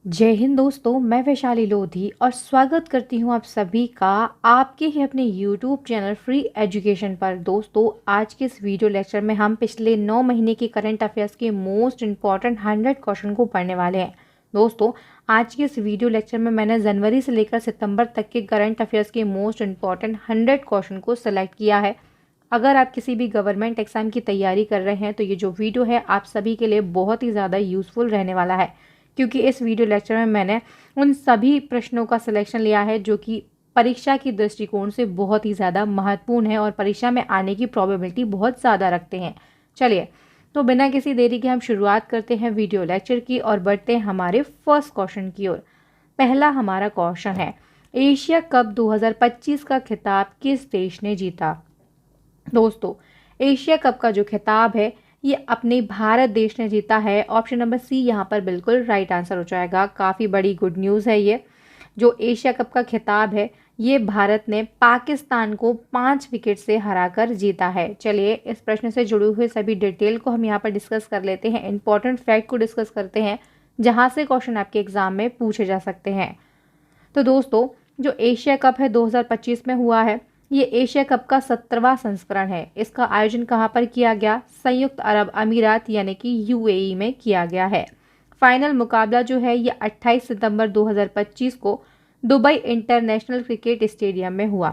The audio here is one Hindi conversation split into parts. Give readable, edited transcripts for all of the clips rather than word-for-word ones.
जय हिंद दोस्तों, मैं वैशाली लोधी और स्वागत करती हूं आप सभी का आपके ही अपने YouTube चैनल फ्री एजुकेशन पर। दोस्तों, आज के इस वीडियो लेक्चर में हम पिछले 9 महीने की करंट अफेयर्स के मोस्ट इम्पॉर्टेंट 100 क्वेश्चन को पढ़ने वाले हैं। दोस्तों, आज के इस वीडियो लेक्चर में मैंने जनवरी से लेकर सितंबर तक के करंट अफेयर्स के मोस्ट इम्पॉर्टेंट 100 क्वेश्चन को सिलेक्ट किया है। अगर आप किसी भी गवर्नमेंट एग्जाम की तैयारी कर रहे हैं तो ये जो वीडियो है आप सभी के लिए बहुत ही ज़्यादा यूज़फुल रहने वाला है, क्योंकि इस वीडियो लेक्चर में मैंने उन सभी प्रश्नों का सिलेक्शन लिया है जो कि परीक्षा की दृष्टिकोण से बहुत ही ज़्यादा महत्वपूर्ण है और परीक्षा में आने की प्रोबेबिलिटी बहुत ज़्यादा रखते हैं। चलिए, तो बिना किसी देरी के हम शुरुआत करते हैं वीडियो लेक्चर की और बढ़ते हैं हमारे फर्स्ट क्वेश्चन की ओर। पहला हमारा क्वेश्चन है, एशिया कप 2025 का खिताब किस देश ने जीता? दोस्तों, एशिया कप का जो खिताब है ये अपने भारत देश ने जीता है। ऑप्शन नंबर सी यहाँ पर बिल्कुल राइट आंसर हो जाएगा। काफ़ी बड़ी गुड न्यूज़ है। ये जो एशिया कप का खिताब है ये भारत ने पाकिस्तान को 5 विकेट से हराकर जीता है। चलिए, इस प्रश्न से जुड़े हुए सभी डिटेल को हम यहाँ पर डिस्कस कर लेते हैं। इंपॉर्टेंट फैक्ट को डिस्कस करते हैं जहाँ से क्वेश्चन आपके एग्जाम में पूछे जा सकते हैं। तो दोस्तों, जो एशिया कप है 2025 में हुआ है, ये एशिया कप का 17वां संस्करण है। इसका आयोजन कहाँ पर किया गया? संयुक्त अरब अमीरात यानी कि यूएई में किया गया है। फाइनल मुकाबला जो है ये 28 सितंबर 2025 को दुबई इंटरनेशनल क्रिकेट स्टेडियम में हुआ।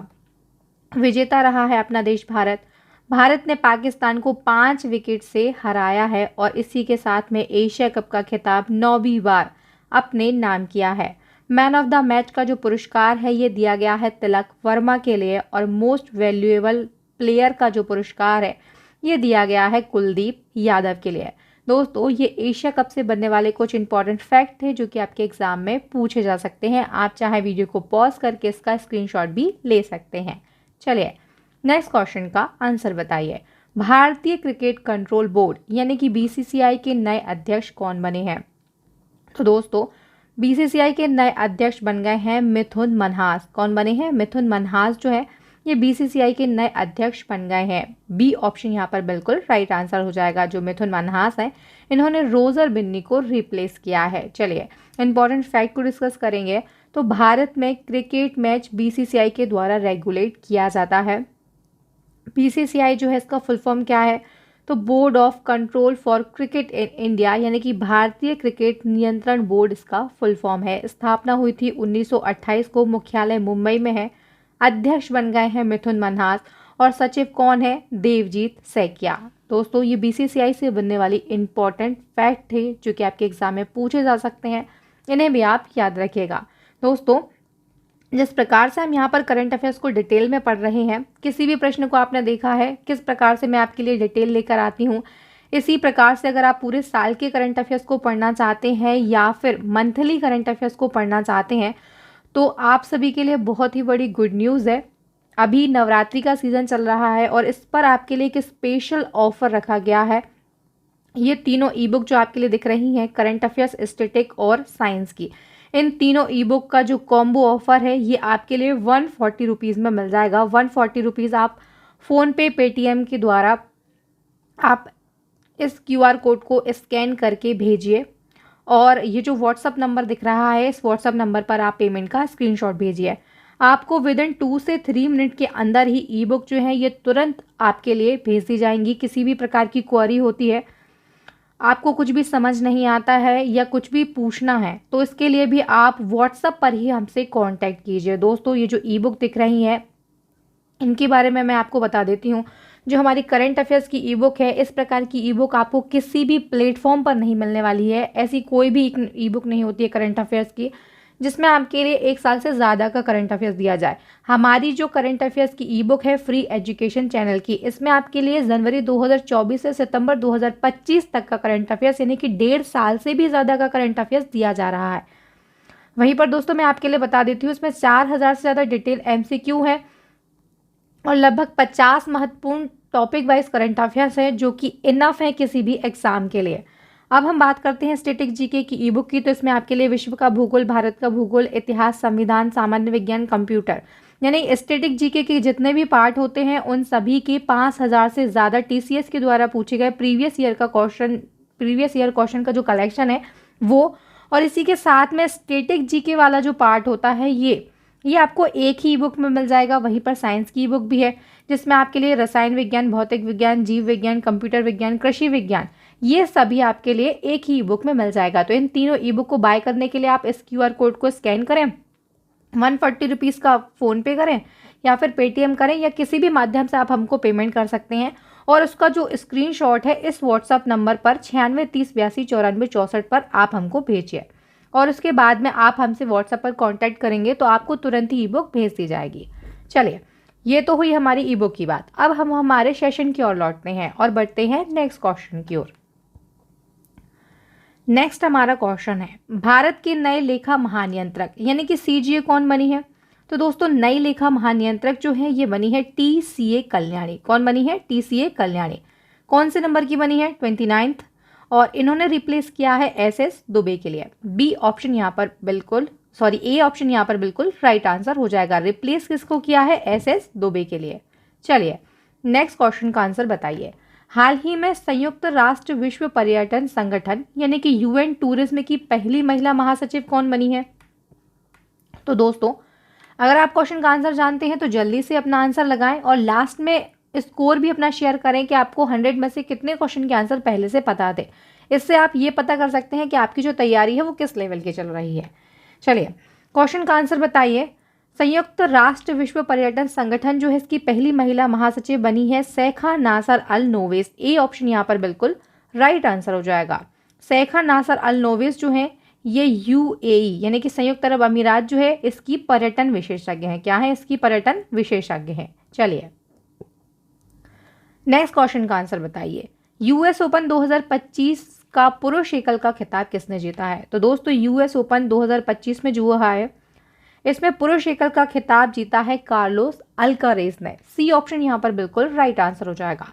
विजेता रहा है अपना देश भारत। भारत ने पाकिस्तान को 5 विकेट से हराया है और इसी के साथ में एशिया कप का खिताब 9वीं बार अपने नाम किया है। मैन ऑफ द मैच का जो पुरस्कार है ये दिया गया है तिलक वर्मा के लिए और मोस्ट वैल्यूएबल प्लेयर का जो पुरस्कार है ये दिया गया है कुलदीप यादव के लिए। दोस्तों, ये एशिया कप से बनने वाले कुछ इंपॉर्टेंट फैक्ट थे जो कि आपके एग्जाम में पूछे जा सकते हैं। आप चाहे वीडियो को पॉज करके इसका स्क्रीनशॉट भी ले सकते हैं। चलिए, नेक्स्ट क्वेश्चन का आंसर बताइए। भारतीय क्रिकेट कंट्रोल बोर्ड यानी कि बीसीसीआई के नए अध्यक्ष कौन बने हैं? तो दोस्तों, बीसीसीआई के नए अध्यक्ष बन गए हैं मिथुन मनहास। कौन बने हैं? मिथुन मनहास जो है ये बीसीसीआई के नए अध्यक्ष बन गए हैं। बी ऑप्शन यहाँ पर बिल्कुल राइट आंसर हो जाएगा। जो मिथुन मनहास हैं इन्होंने रोजर बिन्नी को रिप्लेस किया है। चलिए, इंपॉर्टेंट फैक्ट को डिस्कस करेंगे। तो भारत में क्रिकेट मैच बीसीसीआई के द्वारा रेगुलेट किया जाता है। बीसीसीआई जो है इसका फुल फॉर्म क्या है? तो board of control for cricket in India यानी कि भारतीय क्रिकेट नियंत्रण बोर्ड इसका फुल फॉर्म है। स्थापना हुई थी 1928 को। मुख्यालय मुंबई में है। अध्यक्ष बन गए हैं मिथुन मनहास और सचिव कौन है? देवजीत सैकिया। दोस्तों, ये बीसीसीआई से बनने वाली इंपॉर्टेंट फैक्ट थे जो कि आपके एग्जाम में पूछे जा सकते हैं। इन्हें भी आप याद रखिएगा। दोस्तों, जिस प्रकार से हम यहाँ पर करंट अफेयर्स को डिटेल में पढ़ रहे हैं, किसी भी प्रश्न को आपने देखा है किस प्रकार से मैं आपके लिए डिटेल लेकर आती हूँ, इसी प्रकार से अगर आप पूरे साल के करंट अफेयर्स को पढ़ना चाहते हैं या फिर मंथली करंट अफेयर्स को पढ़ना चाहते हैं तो आप सभी के लिए बहुत ही बड़ी गुड न्यूज़ है। अभी नवरात्रि का सीज़न चल रहा है और इस पर आपके लिए एक स्पेशल ऑफर रखा गया है। ये तीनों ई बुक जो आपके लिए दिख रही हैं, करंट अफेयर्स, स्टैटिक और साइंस की, इन तीनों ई बुक का जो कॉम्बो ऑफर है ये आपके लिए 140 रुपीज़ में मिल जाएगा। 140 रुपीज़ आप फ़ोनपे, पेटीएम के द्वारा आप इस क्यूआर कोड को स्कैन करके भेजिए और ये जो व्हाट्सअप नंबर दिख रहा है इस व्हाट्सअप नंबर पर आप पेमेंट का स्क्रीनशॉट भेजिए। आपको विद इन 2 से 3 मिनट के अंदर ही ई बुक जो है ये तुरंत आपके लिए भेज दी जाएंगी। किसी भी प्रकार की क्वेरी होती है, आपको कुछ भी समझ नहीं आता है या कुछ भी पूछना है तो इसके लिए भी आप व्हाट्सएप पर ही हमसे कांटेक्ट कीजिए। दोस्तों, ये जो ई बुक दिख रही है इनके बारे में मैं आपको बता देती हूँ। जो हमारी करंट अफेयर्स की ई बुक है, इस प्रकार की ई बुक आपको किसी भी प्लेटफॉर्म पर नहीं मिलने वाली है। ऐसी कोई भी ई बुक नहीं होती है करंट अफेयर्स की जिसमें आपके लिए 1 साल से ज़्यादा का करंट अफेयर्स दिया जाए। हमारी जो करंट अफेयर्स की ई बुक है फ्री एजुकेशन चैनल की, इसमें आपके लिए जनवरी 2024 से सितंबर 2025 तक का करंट अफेयर्स यानी कि 1.5 साल से भी ज़्यादा का करंट अफेयर्स दिया जा रहा है। वहीं पर दोस्तों मैं आपके लिए बता देती हूँ, इसमें 4000 से ज़्यादा डिटेल एमसीक्यू है और लगभग 50 महत्वपूर्ण टॉपिक वाइज करंट अफेयर्स है जो कि इनफ है किसी भी एग्जाम के लिए। अब हम बात करते हैं स्टैटिक जीके की ई बुक की। तो इसमें आपके लिए विश्व का भूगोल, भारत का भूगोल, इतिहास, संविधान, सामान्य विज्ञान, कंप्यूटर यानी स्टैटिक जीके के जितने भी पार्ट होते हैं उन सभी के 5000 से ज़्यादा टीसीएस के द्वारा पूछे गए प्रीवियस ईयर क्वेश्चन का जो कलेक्शन है वो और इसी के साथ में स्टैटिक जीके वाला जो पार्ट होता है ये आपको एक ही ई बुक में मिल जाएगा। वहीं पर साइंस की ई बुक भी है जिसमें आपके लिए रसायन विज्ञान, भौतिक विज्ञान, जीव विज्ञान, कंप्यूटर विज्ञान, कृषि विज्ञान, ये सभी आपके लिए एक ही ई बुक में मिल जाएगा। तो इन तीनों ई बुक को बाय करने के लिए आप इस QR कोड को स्कैन करें, 140 रुपीज़ का फ़ोन पे करें या फिर पेटीएम करें या किसी भी माध्यम से आप हमको पेमेंट कर सकते हैं। और उसका जो स्क्रीनशॉट है इस व्हाट्सअप नंबर पर 9630829464 पर आप हमको भेजिए और उसके बाद में आप हमसे व्हाट्सएप पर कांटेक्ट करेंगे तो आपको तुरंत ही ई बुक भेज दी जाएगी। चलिए, ये तो हुई हमारी ई बुक की बात। अब हम हमारे सेशन की ओर लौटते हैं और बढ़ते हैं नेक्स्ट क्वेश्चन की ओर। नेक्स्ट हमारा क्वेश्चन है, भारत के नए लेखा महानियंत्रक यानी कि CGA कौन बनी है? तो दोस्तों, नई लेखा महानियंत्रक जो है ये बनी है TCA कल्याणी। कौन बनी है? TCA कल्याणी। कौन से नंबर की बनी है? 29th। और इन्होंने रिप्लेस किया है SS दुबे के लिए। बी ऑप्शन यहाँ पर बिल्कुल ए ऑप्शन यहाँ पर बिल्कुल राइट आंसर हो जाएगा। रिप्लेस किसको किया है? SS दुबे के लिए। चलिए, नेक्स्ट क्वेश्चन का आंसर बताइए। हाल ही में संयुक्त राष्ट्र विश्व पर्यटन संगठन यानी कि UN टूरिज्म की पहली महिला महासचिव कौन बनी है? तो दोस्तों, अगर आप क्वेश्चन का आंसर जानते हैं तो जल्दी से अपना आंसर लगाएं और लास्ट में स्कोर भी अपना शेयर करें कि आपको 100 में से कितने क्वेश्चन के आंसर पहले से पता थे। इससे आप ये पता कर सकते हैं कि आपकी जो तैयारी है वो किस लेवल की चल रही है। चलिए, क्वेश्चन का आंसर बताइए। संयुक्त राष्ट्र विश्व पर्यटन संगठन जो है इसकी पहली महिला महासचिव बनी है सैखा नासर अल नोवेस। ए ऑप्शन यहाँ पर बिल्कुल राइट आंसर हो जाएगा। सैखा नासर अल नोवेस जो है ये UAE यानी कि संयुक्त अरब अमीरात जो है इसकी पर्यटन विशेषज्ञ है। क्या है? इसकी पर्यटन विशेषज्ञ है। चलिए, नेक्स्ट क्वेश्चन का आंसर बताइए। US ओपन 2025 का पुरुष एकल का खिताब किसने जीता है? तो दोस्तों, US ओपन 2025 में जो हुआ है इसमें पुरुष एकल का खिताब जीता है कार्लोस अल्कारेज ने। सी ऑप्शन यहाँ पर बिल्कुल राइट आंसर हो जाएगा।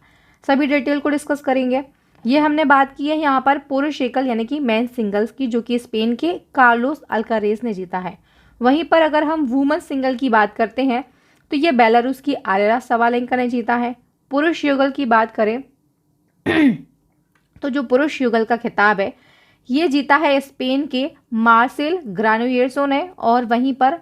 सभी डिटेल को डिस्कस करेंगे। ये हमने बात की है यहाँ पर पुरुष एकल यानी कि मेन सिंगल्स की, जो कि स्पेन के कार्लोस अल्कारेज ने जीता है। वहीं पर अगर हम वुमेन सिंगल की बात करते हैं तो ये बेलारूस की आरेना सवालेंका ने जीता है। पुरुष युगल की बात करें तो जो पुरुष युगल का खिताब है ये जीता है स्पेन के मार्सेल ग्रानुएर्सो ने और वहीं पर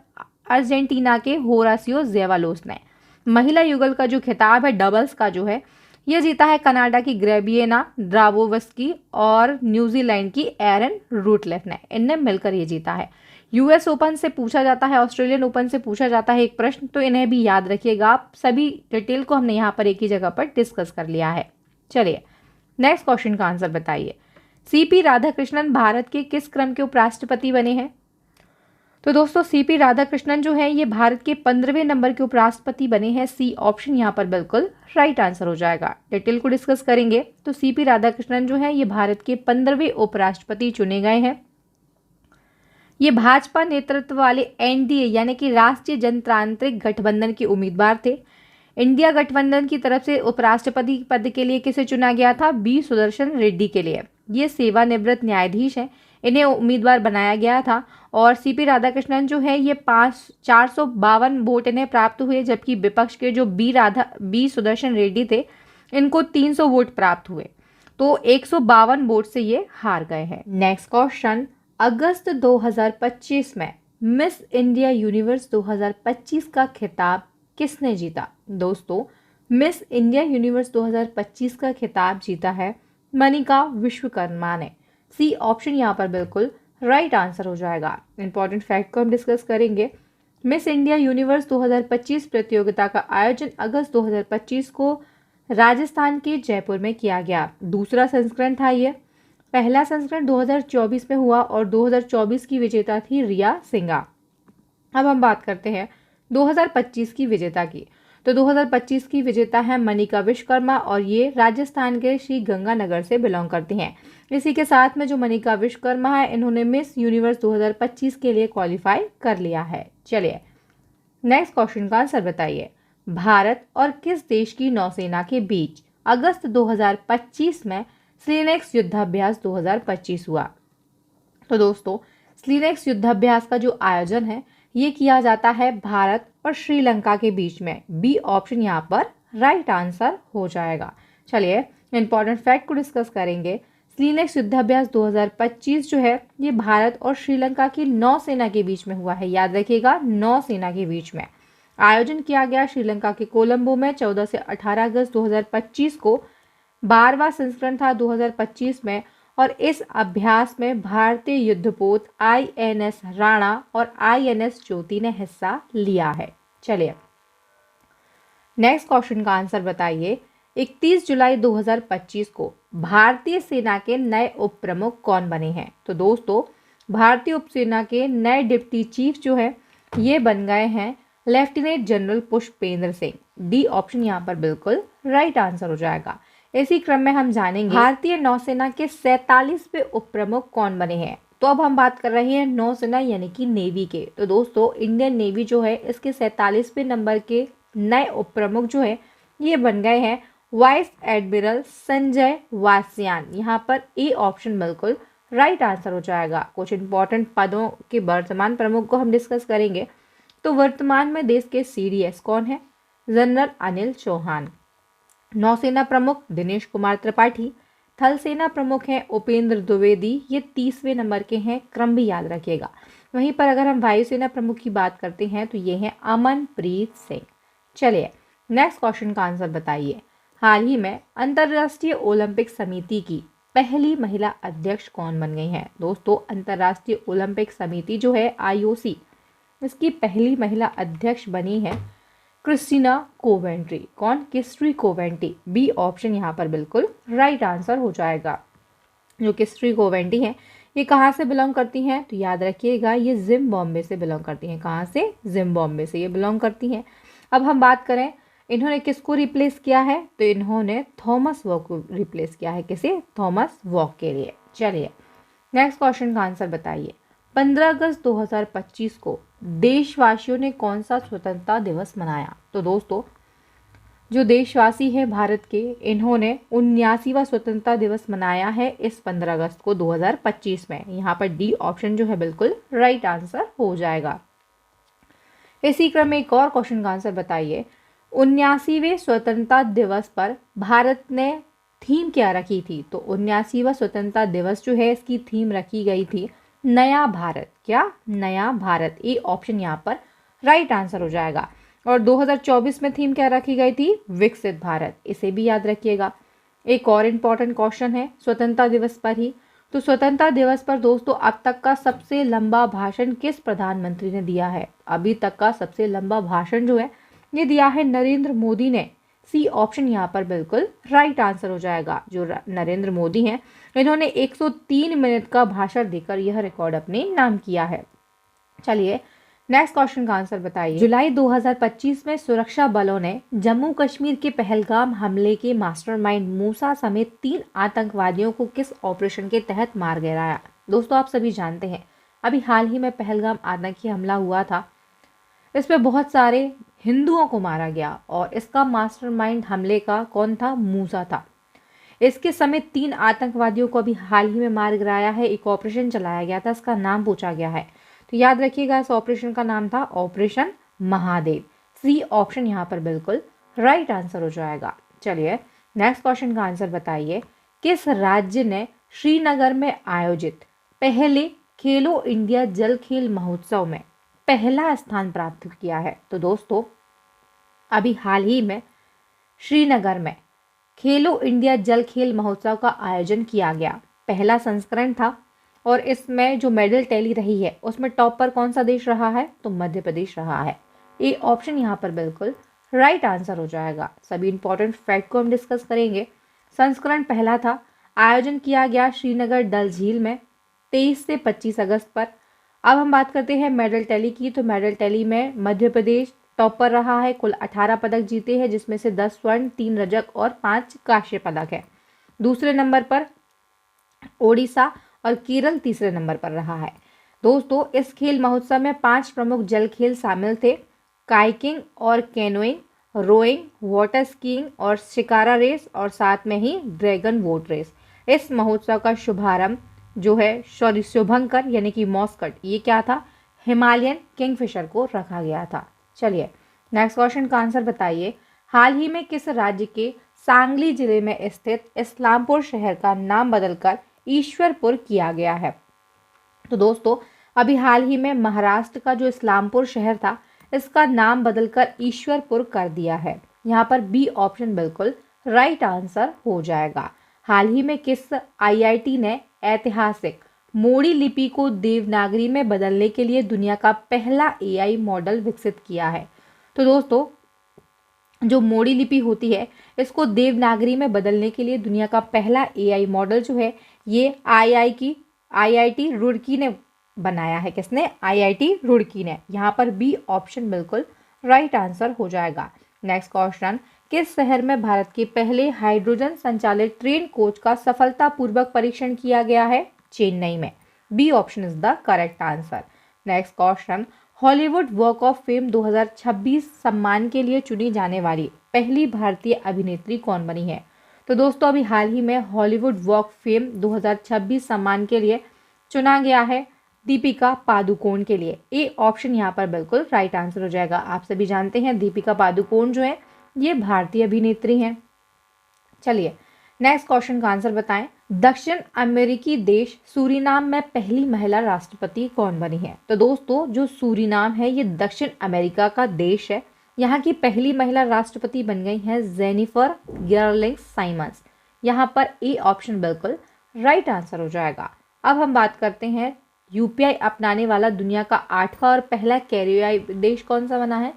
अर्जेंटीना के होरासियो जेवालोस ने। महिला युगल का जो खिताब है डबल्स का जो है ये जीता है कनाडा की ग्रेबियना ड्रावोवस्की और न्यूजीलैंड की एरन रूटलेफ ने। इनने मिलकर ये जीता है। US ओपन से पूछा जाता है, ऑस्ट्रेलियन ओपन से पूछा जाता है एक प्रश्न, तो इन्हें भी याद रखिएगा आप। सभी डिटेल को हमने यहाँ पर एक ही जगह पर डिस्कस कर लिया है। चलिए, नेक्स्ट क्वेश्चन का आंसर बताइए। CP राधाकृष्णन भारत के किस क्रम के उपराष्ट्रपति बने हैं? तो दोस्तों, CP राधाकृष्णन जो है ये भारत के 15वें नंबर के उपराष्ट्रपति बने हैं। सी ऑप्शन यहाँ पर बिल्कुल राइट आंसर हो जाएगा। डिटेल को डिस्कस करेंगे तो CP राधाकृष्णन जो है ये भारत के 15वें उपराष्ट्रपति चुने गए हैं। ये भाजपा नेतृत्व वाले NDA यानी कि राष्ट्रीय जनतांत्रिक गठबंधन के उम्मीदवार थे। इंडिया गठबंधन की तरफ से उपराष्ट्रपति पद के लिए किसे चुना गया था? B सुदर्शन रेड्डी के लिए। ये सेवानिवृत्त न्यायाधीश हैं, इन्हें उम्मीदवार बनाया गया था। और CP राधाकृष्णन जो है ये 452 वोट इन्हें प्राप्त हुए, जबकि विपक्ष के जो B सुदर्शन रेड्डी थे इनको 300 वोट प्राप्त हुए, तो 152 वोट से ये हार गए हैं। नेक्स्ट क्वेश्चन, अगस्त 2025 में मिस इंडिया यूनिवर्स 2025 का खिताब किसने जीता? दोस्तों, मिस इंडिया यूनिवर्स 2025 का खिताब जीता है मनिका विश्वकर्मा ने। सी ऑप्शन यहाँ पर बिल्कुल राइट आंसर हो जाएगा। इंपॉर्टेंट फैक्ट को हम डिस्कस करेंगे। मिस इंडिया यूनिवर्स 2025 प्रतियोगिता का आयोजन अगस्त 2025 को राजस्थान के जयपुर में किया गया। दूसरा संस्करण था ये। पहला संस्करण 2024 में हुआ और 2024 की विजेता थी रिया सिंघा। अब हम बात करते हैं 2025 की विजेता की। तो 2025 की विजेता है मनिका विश्वकर्मा और ये राजस्थान के श्री गंगानगर से बिलोंग करती हैं। इसी के साथ में जो मनिका विश्वकर्मा है इन्होंने मिस यूनिवर्स 2025 के लिए क्वालिफाई कर लिया है। चलिए, नेक्स्ट क्वेश्चन का आंसर बताइए। भारत और किस देश की नौसेना के बीच अगस्त 2025 में स्लीनेक्स युद्धाभ्यास 2025 हुआ? तो दोस्तों, स्लीनेक्स युद्धाभ्यास का जो आयोजन है ये किया जाता है भारत और श्रीलंका के बीच में। बी ऑप्शन यहाँ पर राइट आंसर हो जाएगा। चलिए, इंपॉर्टेंट फैक्ट को डिस्कस करेंगे। क्लीनेक्स युद्धाभ्यास 2025 जो है ये भारत और श्रीलंका की नौसेना के बीच में हुआ है। याद रखिएगा, नौसेना के बीच में आयोजन किया गया श्रीलंका के कोलंबो में 14 से 18 अगस्त 2025 को। 12वां संस्करण था 2025 में और इस अभ्यास में भारतीय युद्धपोत INS राणा और INS ज्योति ने हिस्सा लिया है। चलिए नेक्स्ट क्वेश्चन का आंसर बताइए। 31 जुलाई 2025 को भारतीय सेना के नए उप प्रमुख कौन बने हैं? तो दोस्तों भारतीय उपसेना के नए डिप्टी चीफ जो है ये बन गए हैं lieutenant general Pushpendra Singh. D option यहाँ पर बिल्कुल राइट आंसर हो जाएगा। इसी क्रम में हम जानेंगे भारतीय नौसेना के 47वें उप प्रमुख कौन बने हैं। तो अब हम बात कर रहे हैं नौसेना यानी कि नेवी के। तो दोस्तों इंडियन नेवी जो है इसके 47वें नंबर के नए उप प्रमुख जो है ये बन गए हैं वाइस एडमिरल संजय वासयान। यहाँ पर ए ऑप्शन बिल्कुल राइट आंसर हो जाएगा। कुछ इंपॉर्टेंट पदों के वर्तमान प्रमुख को हम डिस्कस करेंगे। तो वर्तमान में देश के CDS कौन है? जनरल अनिल चौहान। नौसेना प्रमुख दिनेश कुमार त्रिपाठी। थल सेना प्रमुख हैं उपेंद्र द्विवेदी, ये 30वें नंबर के हैं, क्रम भी याद रखिएगा। वहीं पर अगर हम वायुसेना प्रमुख की बात करते हैं तो ये हैं अमनप्रीत सिंह। चलिए नेक्स्ट क्वेश्चन का आंसर बताइए। हाल ही में अंतर्राष्ट्रीय ओलंपिक समिति की पहली महिला अध्यक्ष कौन बन गई हैं? दोस्तों अंतर्राष्ट्रीय ओलंपिक समिति जो है IOC इसकी पहली महिला अध्यक्ष बनी है क्रिस्टीना कोवेंट्री। कौन? Christie Coventry. बी ऑप्शन यहाँ पर बिल्कुल राइट आंसर हो जाएगा। जो क्रिस्टी कोवेंट्री हैं ये कहाँ से बिलोंग करती हैं? तो याद रखिएगा ये जिम्बाब्वे से बिलोंग करती हैं। कहाँ से? जिम्बाब्वे से ये बिलोंग करती हैं। अब हम बात करें इन्होंने किसको रिप्लेस किया है? तो इन्होंने थॉमस वॉक को रिप्लेस किया है। किसे? थॉमस वॉक के लिए। चलिए नेक्स्ट क्वेश्चन का आंसर बताइए। 15 अगस्त 2025 को देशवासियों ने कौन सा स्वतंत्रता दिवस मनाया? तो दोस्तों जो देशवासी हैं भारत के इन्होंने 79वां स्वतंत्रता दिवस मनाया है इस 15 अगस्त को 2025 में। यहाँ पर डी ऑप्शन जो है बिल्कुल राइट आंसर हो जाएगा। इसी क्रम में एक और क्वेश्चन का आंसर बताइए। 79वें स्वतंत्रता दिवस पर भारत ने थीम क्या रखी थी? तो 79वां स्वतंत्रता दिवस जो है इसकी थीम रखी गई थी नया भारत। क्या? नया भारत। ए ऑप्शन यहाँ पर राइट आंसर हो जाएगा। और 2024 में थीम क्या रखी गई थी? विकसित भारत। इसे भी याद रखिएगा। एक और इम्पॉर्टेंट क्वेश्चन है स्वतंत्रता दिवस पर ही। तो स्वतंत्रता दिवस पर दोस्तों अब तक का सबसे लंबा भाषण किस प्रधानमंत्री ने दिया है? अभी तक का सबसे लंबा भाषण जो है ये दिया है नरेंद्र मोदी ने। सी ऑप्शन यहाँ पर बिल्कुल राइट आंसर हो जाएगा। जो नरेंद्र मोदी हैं इन्होंने 103 मिनट का भाषण देकर यह रिकॉर्ड अपने नाम किया है। चलिए नेक्स्ट क्वेश्चन का आंसर बताइए। जुलाई 2025 में सुरक्षा बलों ने जम्मू कश्मीर के पहलगाम हमले के मास्टरमाइंड मूसा समेत 3 आतंकवादियों को किस ऑपरेशन के तहत मार गिराया? दोस्तों आप सभी जानते हैं अभी हाल ही में पहलगाम आतंकी हमला हुआ था। इसमें बहुत सारे हिंदुओं को मारा गया और इसका मास्टरमाइंड हमले का कौन था? मूसा था। इसके समेत 3 आतंकवादियों को अभी हाल ही में मार गिराया है। एक ऑपरेशन चलाया गया था, इसका नाम पूछा गया है। तो याद रखिएगा इस ऑपरेशन का नाम था ऑपरेशन महादेव। सी ऑप्शन यहाँ पर बिल्कुल राइट आंसर हो जाएगा। चलिए नेक्स्ट क्वेश्चन का आंसर बताइए। किस राज्य ने श्रीनगर में आयोजित पहले खेलो इंडिया जल खेल महोत्सव में पहला स्थान प्राप्त किया है? तो दोस्तों अभी हाल ही में श्रीनगर में खेलो इंडिया जल खेल महोत्सव का आयोजन किया गया। पहला संस्करण था और इसमें जो मेडल टैली रही है उसमें टॉप पर कौन सा देश रहा है? तो मध्य प्रदेश रहा है। ए ऑप्शन यहाँ पर बिल्कुल राइट आंसर हो जाएगा। सभी इंपॉर्टेंट फैक्ट को हम डिस्कस करेंगे। संस्करण पहला था, आयोजन किया गया श्रीनगर डल झील में 23 से 25 अगस्त पर। अब हम बात करते हैं मेडल टैली की। तो मेडल टैली में मध्य प्रदेश टॉप पर रहा है, कुल 18 पदक जीते हैं जिसमें से 10 स्वर्ण, 3 रजक और 5 कांस्य पदक है। दूसरे नंबर पर ओडिशा और केरल तीसरे नंबर पर रहा है। दोस्तों इस खेल महोत्सव में 5 प्रमुख जल खेल शामिल थे, काइकिंग और कैनोइंग, रोइंग, वाटर स्कीइंग और शिकारा रेस और साथ में ही ड्रैगन बोट रेस। इस महोत्सव का शुभारंभ जो है शुभंकर यानी कि मॉस्कट ये क्या था? हिमालयन किंगफिशर को रखा गया था। चलिए नेक्स्ट क्वेश्चन का आंसर बताइए। हाल ही में किस राज्य के सांगली जिले में स्थित इस्लामपुर शहर का नाम बदलकर ईश्वरपुर किया गया है। तो दोस्तों अभी हाल ही में महाराष्ट्र का जो इस्लामपुर शहर था, इसका नाम बदलकर ईश्वरपुर कर दिया है। यहाँ पर बी ऑप्शन बिल्कुल राइट आंसर हो जाएगा। हाल ही में किस आईआईटी ने ऐतिहासिक मोडी लिपि को देवनागरी में बदलने के लिए दुनिया का पहला एआई मॉडल विकसित किया है? तो दोस्तों जो मोडी लिपि होती है, इसको देवनागरी में बदलने के लिए दुनिया का पहला एआई मॉडल जो है, ये आईआईटी रुड़की ने बनाया है। किसने? आईआईटी रुड़की ने। यहाँ पर बी ऑप्शन बिल्कुल राइट आंसर हो जाएगा। नेक्स्ट क्वेश्चन, किस शहर में भारत के पहले हाइड्रोजन संचालित ट्रेन कोच का सफलतापूर्वक परीक्षण किया गया है? चेन्नई में। B option is the correct answer. Next question, Hollywood walk of fame 2026 सम्मान के लिए चुनी जाने वाली पहली भारतीय अभिनेत्री कौन बनी है? तो दोस्तों अभी हाल ही में हॉलीवुड वॉक फेम 2026 सम्मान के लिए चुना गया है दीपिका पादुकोण के लिए। ए ऑप्शन यहाँ पर बिल्कुल राइट आंसर हो जाएगा। आप सभी जानते हैं दीपिका पादुकोण जो है ये भारतीय अभिनेत्री हैं। चलिए नेक्स्ट क्वेश्चन का आंसर बताएं। दक्षिण अमेरिकी देश सूरीनाम में पहली महिला राष्ट्रपति कौन बनी है? तो दोस्तों जो सूरीनाम है ये दक्षिण अमेरिका का देश है। यहाँ की पहली महिला राष्ट्रपति बन गई हैं जेनिफर गर्लिंग साइमंस। यहाँ पर ए ऑप्शन बिल्कुल राइट आंसर हो जाएगा। अब हम बात करते हैं यूपीआई अपनाने वाला दुनिया का 8वां और पहला कैरिबियाई देश कौन सा बना है?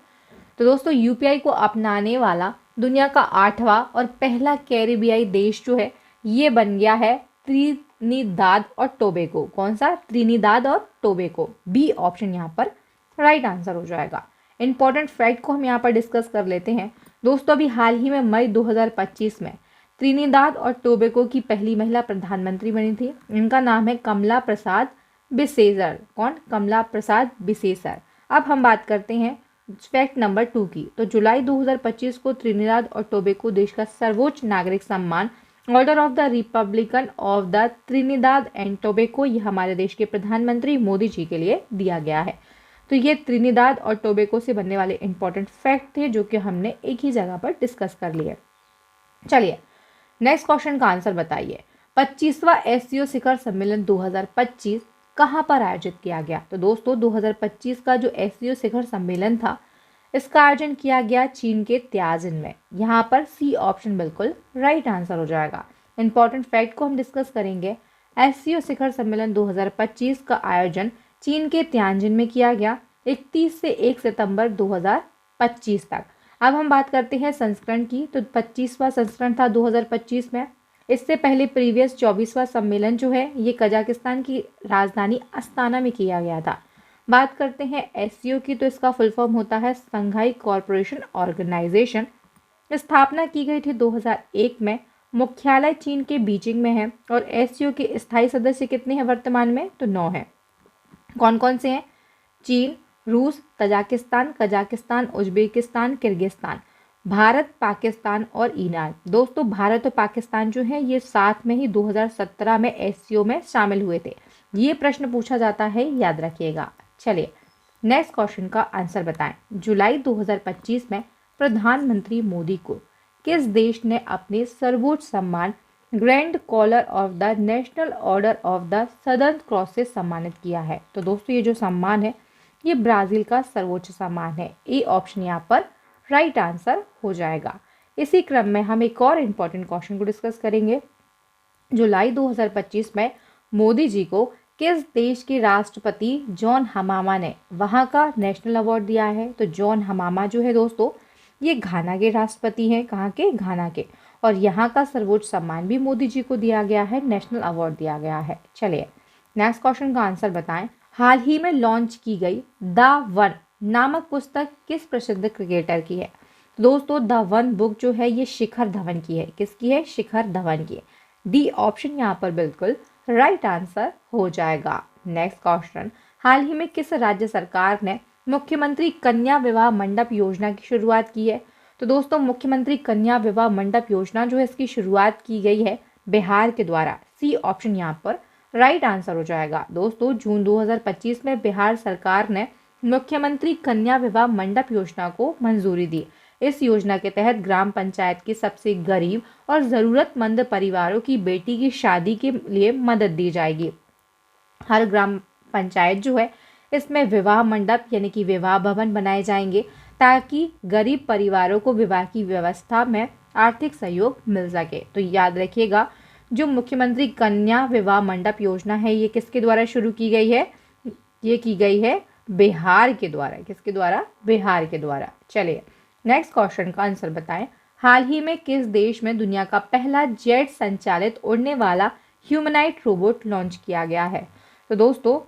तो दोस्तों यूपीआई को अपनाने वाला दुनिया का 8वां और पहला कैरिबियाई देश जो है ये बन गया है त्रिनिदाद और टोबैगो। कौन सा? त्रिनिदाद और टोबैगो। बी ऑप्शन यहाँ पर राइट आंसर हो जाएगा। इंपॉर्टेंट फैक्ट को हम यहाँ पर डिस्कस कर लेते हैं। दोस्तों अभी हाल ही में मई 2025 में त्रिनिदाद और टोबैगो की पहली महिला प्रधानमंत्री बनी थी। इनका नाम है कमला प्रसाद बिसेसर। कौन? कमला प्रसाद बिसेसर। अब हम बात करते हैं फैक्ट नंबर 2 की। तो जुलाई 2025 को त्रिनिदाद और टोबैगो देश का सर्वोच्च नागरिक सम्मान order of the Republican of the Trinidad and Tobago ये हमारे देश के प्रधानमंत्री मोदी जी के लिए दिया गया है। तो ये त्रिनिदाद और टोबैगो से बनने वाले इंपॉर्टेंट फैक्ट थे जो कि हमने एक ही जगह पर डिस्कस कर लिए। चलिए नेक्स्ट क्वेश्चन का आंसर बताइए। 25वां एससीओ शिखर सम्मेलन 2025 कहाँ पर आयोजित किया गया? तो दोस्तों 2025 का जो एससीओ शिखर सम्मेलन था इसका आयोजन किया गया चीन के त्याजिन में। यहाँ पर सी ऑप्शन बिल्कुल राइट आंसर हो जाएगा। इंपॉर्टेंट फैक्ट को हम डिस्कस करेंगे। एससीओ शिखर सम्मेलन 2025 का आयोजन चीन के त्याजिन में किया गया 31 से 1 सितंबर 2025 तक। अब हम बात करते हैं संस्करण की। तो 25वां संस्करण था 2025 में। इससे पहले प्रीवियस 24वां सम्मेलन जो है ये कजाकिस्तान की राजधानी अस्ताना में किया गया था। बात करते हैं एससीओ की, तो इसका फुल फॉर्म होता है संघाई कॉरपोरेशन ऑर्गेनाइजेशन। स्थापना की गई थी 2001 में। मुख्यालय चीन के बीजिंग में है। और एससीओ के स्थायी सदस्य कितने हैं वर्तमान में? तो 9 हैं। कौन कौन से हैं? चीन, रूस, Kazakhstan, Uzbekistan, Kyrgyzstan, Bharat, Pakistan और ईरान। दोस्तों भारत और पाकिस्तान जो है ये साथ में ही 2017 में एससीओ में शामिल हुए थे। ये प्रश्न पूछा जाता है, याद रखिएगा। चलिए नेक्स्ट क्वेश्चन का आंसर बताएं। जुलाई 2025 में प्रधानमंत्री मोदी को किस देश ने अपने सर्वोच्च सम्मान grand collar of the national order of the southern cross से सम्मानित किया है? तो दोस्तों ये जो सम्मान है ये ब्राज़ील का सर्वोच्च सम्मान है। ए ऑप्शन यहाँ पर राइट आंसर हो जाएगा। इसी क्रम में हम एक और इम्पॉर्टेंट क्वेश्चन को डिस्कस करेंगे। जुलाई 2025 में मोदी जी को किस देश के राष्ट्रपति जॉन हमामा ने वहाँ का नेशनल अवार्ड दिया है? तो जॉन हमामा जो है दोस्तों ये घाना के राष्ट्रपति हैं। कहाँ के? घाना के। और यहाँ का सर्वोच्च सम्मान भी मोदी जी को दिया गया है, नेशनल अवार्ड दिया गया है। चलिए नेक्स्ट क्वेश्चन का आंसर बताएं। हाल ही में लॉन्च की गई द वन नामक पुस्तक किस प्रसिद्ध क्रिकेटर की है? दोस्तों द वन बुक जो है ये शिखर धवन की है। किसकी है? शिखर धवन की। डी ऑप्शन यहाँ पर बिल्कुल राइट आंसर हो जाएगा। नेक्स्ट क्वेश्चन, हाल ही में किस राज्य सरकार ने मुख्यमंत्री कन्या विवाह मंडप योजना की शुरुआत की है? तो दोस्तों मुख्यमंत्री कन्या विवाह मंडप योजना जो है इसकी शुरुआत की गई है बिहार के द्वारा। सी ऑप्शन यहाँ पर राइट आंसर हो जाएगा। दोस्तों जून 2025 में बिहार सरकार ने मुख्यमंत्री कन्या विवाह मंडप योजना को मंजूरी दी। इस योजना के तहत ग्राम पंचायत के सबसे गरीब और ज़रूरतमंद परिवारों की बेटी की शादी के लिए मदद दी जाएगी। हर ग्राम पंचायत जो है इसमें विवाह मंडप यानी कि विवाह भवन बनाए जाएंगे ताकि गरीब परिवारों को विवाह की व्यवस्था में आर्थिक सहयोग मिल सके। तो याद रखिएगा, जो मुख्यमंत्री कन्या विवाह मंडप योजना है ये किसके द्वारा शुरू की गई है? ये की गई है बिहार के द्वारा। किसके द्वारा? बिहार के द्वारा। चलिए नेक्स्ट क्वेश्चन का आंसर बताएं। हाल ही में किस देश में दुनिया का पहला जेट संचालित उड़ने वाला ह्यूमनॉइड रोबोट लॉन्च किया गया है? तो दोस्तों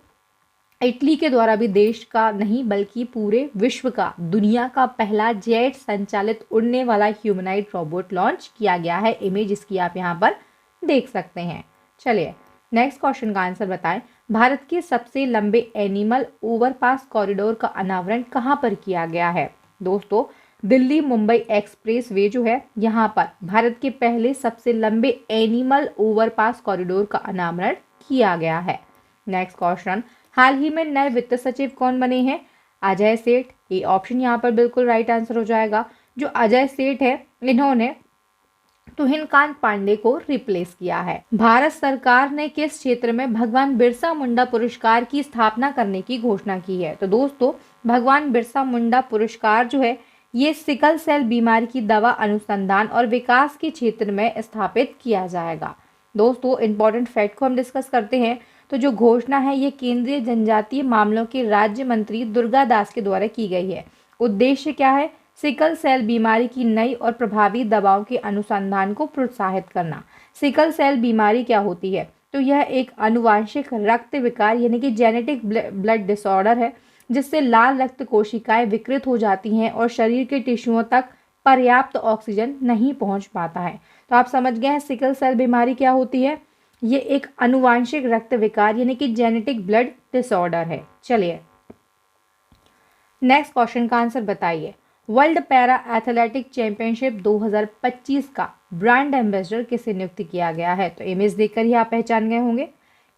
इटली के द्वारा भी देश का नहीं बल्कि पूरे विश्व का, दुनिया का पहला जेट संचालित उड़ने वाला ह्यूमनॉइड रोबोट लॉन्च किया गया है। इमेज इसकी आप यहाँ पर देख सकते हैं। चलिए नेक्स्ट क्वेश्चन का आंसर बताएं। भारत के सबसे लंबे एनिमल ओवरपास कॉरिडोर का अनावरण कहाँ पर किया गया है? दोस्तों दिल्ली मुंबई एक्सप्रेस वे जो है यहाँ पर भारत के पहले सबसे लंबे एनिमल ओवरपास कॉरिडोर का अनावरण किया गया है। नेक्स्ट क्वेश्चन, हाल ही में नए वित्त सचिव कौन बने हैं? अजय सेठ। ये ऑप्शन यहाँ पर बिल्कुल राइट आंसर हो जाएगा। जो अजय सेठ है इन्होंने तुहिनकांत पांडे को रिप्लेस किया है। भारत सरकार ने किस क्षेत्र में भगवान बिरसा मुंडा पुरस्कार की स्थापना करने की घोषणा की है? तो दोस्तों भगवान बिरसा मुंडा पुरस्कार जो है ये सिकल सेल बीमारी की दवा अनुसंधान और विकास के क्षेत्र में स्थापित किया जाएगा। दोस्तों इंपॉर्टेंट फैक्ट को हम डिस्कस करते हैं। तो जो घोषणा है ये केंद्रीय जनजातीय मामलों के राज्य मंत्री दुर्गा दास के द्वारा की गई है। उद्देश्य क्या है? सिकल सेल बीमारी की नई और प्रभावी दवाओं के अनुसंधान को प्रोत्साहित करना। सिकल सेल बीमारी क्या होती है? तो यह एक आनुवांशिक रक्त विकार यानी कि जेनेटिक ब्लड डिसऑर्डर है जिससे लाल रक्त कोशिकाएं विकृत हो जाती हैं और शरीर के टिश्यूओं तक पर्याप्त ऑक्सीजन नहीं पहुंच पाता है। तो आप समझ गए हैं सिकल सेल बीमारी क्या होती है? ये एक आनुवांशिक रक्त विकार यानी कि जेनेटिक ब्लड डिसऑर्डर है। चलिए नेक्स्ट क्वेश्चन का आंसर बताइए। वर्ल्ड पैरा एथलेटिक चैंपियनशिप 2025 का ब्रांड एम्बेसडर किसे नियुक्त किया गया है? तो इमेज देखकर ही आप पहचान गए होंगे,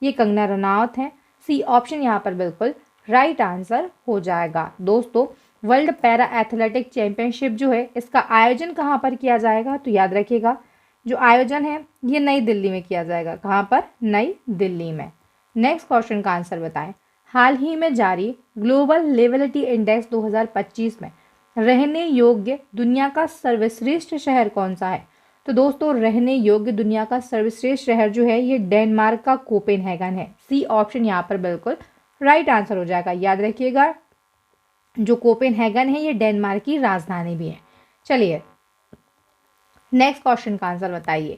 ये कंगना रनावत हैं। सी ऑप्शन यहाँ पर बिल्कुल राइट आंसर हो जाएगा। दोस्तों वर्ल्ड पैरा एथलेटिक चैंपियनशिप जो है इसका आयोजन कहाँ पर किया जाएगा? तो याद रखिएगा जो आयोजन है ये नई दिल्ली में किया जाएगा। कहाँ पर? नई दिल्ली में। नेक्स्ट क्वेश्चन का आंसर बताएं। हाल ही में जारी ग्लोबल लिवेबिलिटी इंडेक्स 2025 में रहने योग्य दुनिया का सर्वश्रेष्ठ शहर कौन सा है? तो दोस्तों रहने योग्य दुनिया का सर्वश्रेष्ठ शहर जो है ये डेनमार्क का कोपेनहेगन है। सी ऑप्शन यहाँ पर बिल्कुल राइट आंसर हो जाएगा। याद रखिएगा जो कोपेनहेगन है ये डेनमार्क की राजधानी भी है। चलिए नेक्स्ट क्वेश्चन का आंसर बताइए।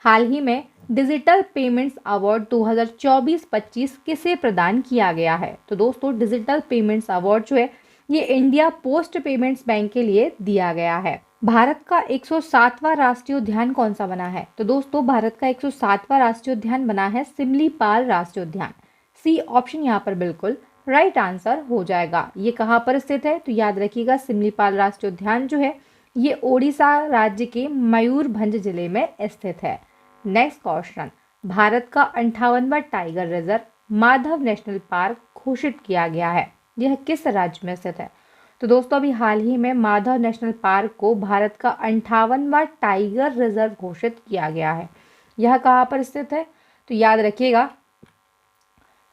हाल ही में डिजिटल पेमेंट्स अवार्ड 2024-25 किसे प्रदान किया गया है? तो दोस्तों डिजिटल पेमेंट्स अवार्ड जो है ये इंडिया पोस्ट पेमेंट्स बैंक के लिए दिया गया है। भारत का 107वां राष्ट्रीय उद्यान कौन सा बना है? तो दोस्तों भारत का 107वां राष्ट्रीय उद्यान बना है सिमलीपाल राष्ट्रीय उद्यान। सी ऑप्शन यहाँ पर बिल्कुल राइट आंसर हो जाएगा। ये कहाँ पर स्थित है? तो याद रखिएगा सिमलीपाल राष्ट्रीय उद्यान जो है ये ओडिशा राज्य के मयूरभंज जिले में स्थित है। नेक्स्ट क्वेश्चन, भारत का 58वां tiger reserve Madhav national park घोषित किया गया है, यह किस राज्य में स्थित है? तो दोस्तों अभी हाल ही में माधव नेशनल पार्क को भारत का 58वां टाइगर रिजर्व घोषित किया गया है। यह कहाँ पर स्थित है? तो याद रखिएगा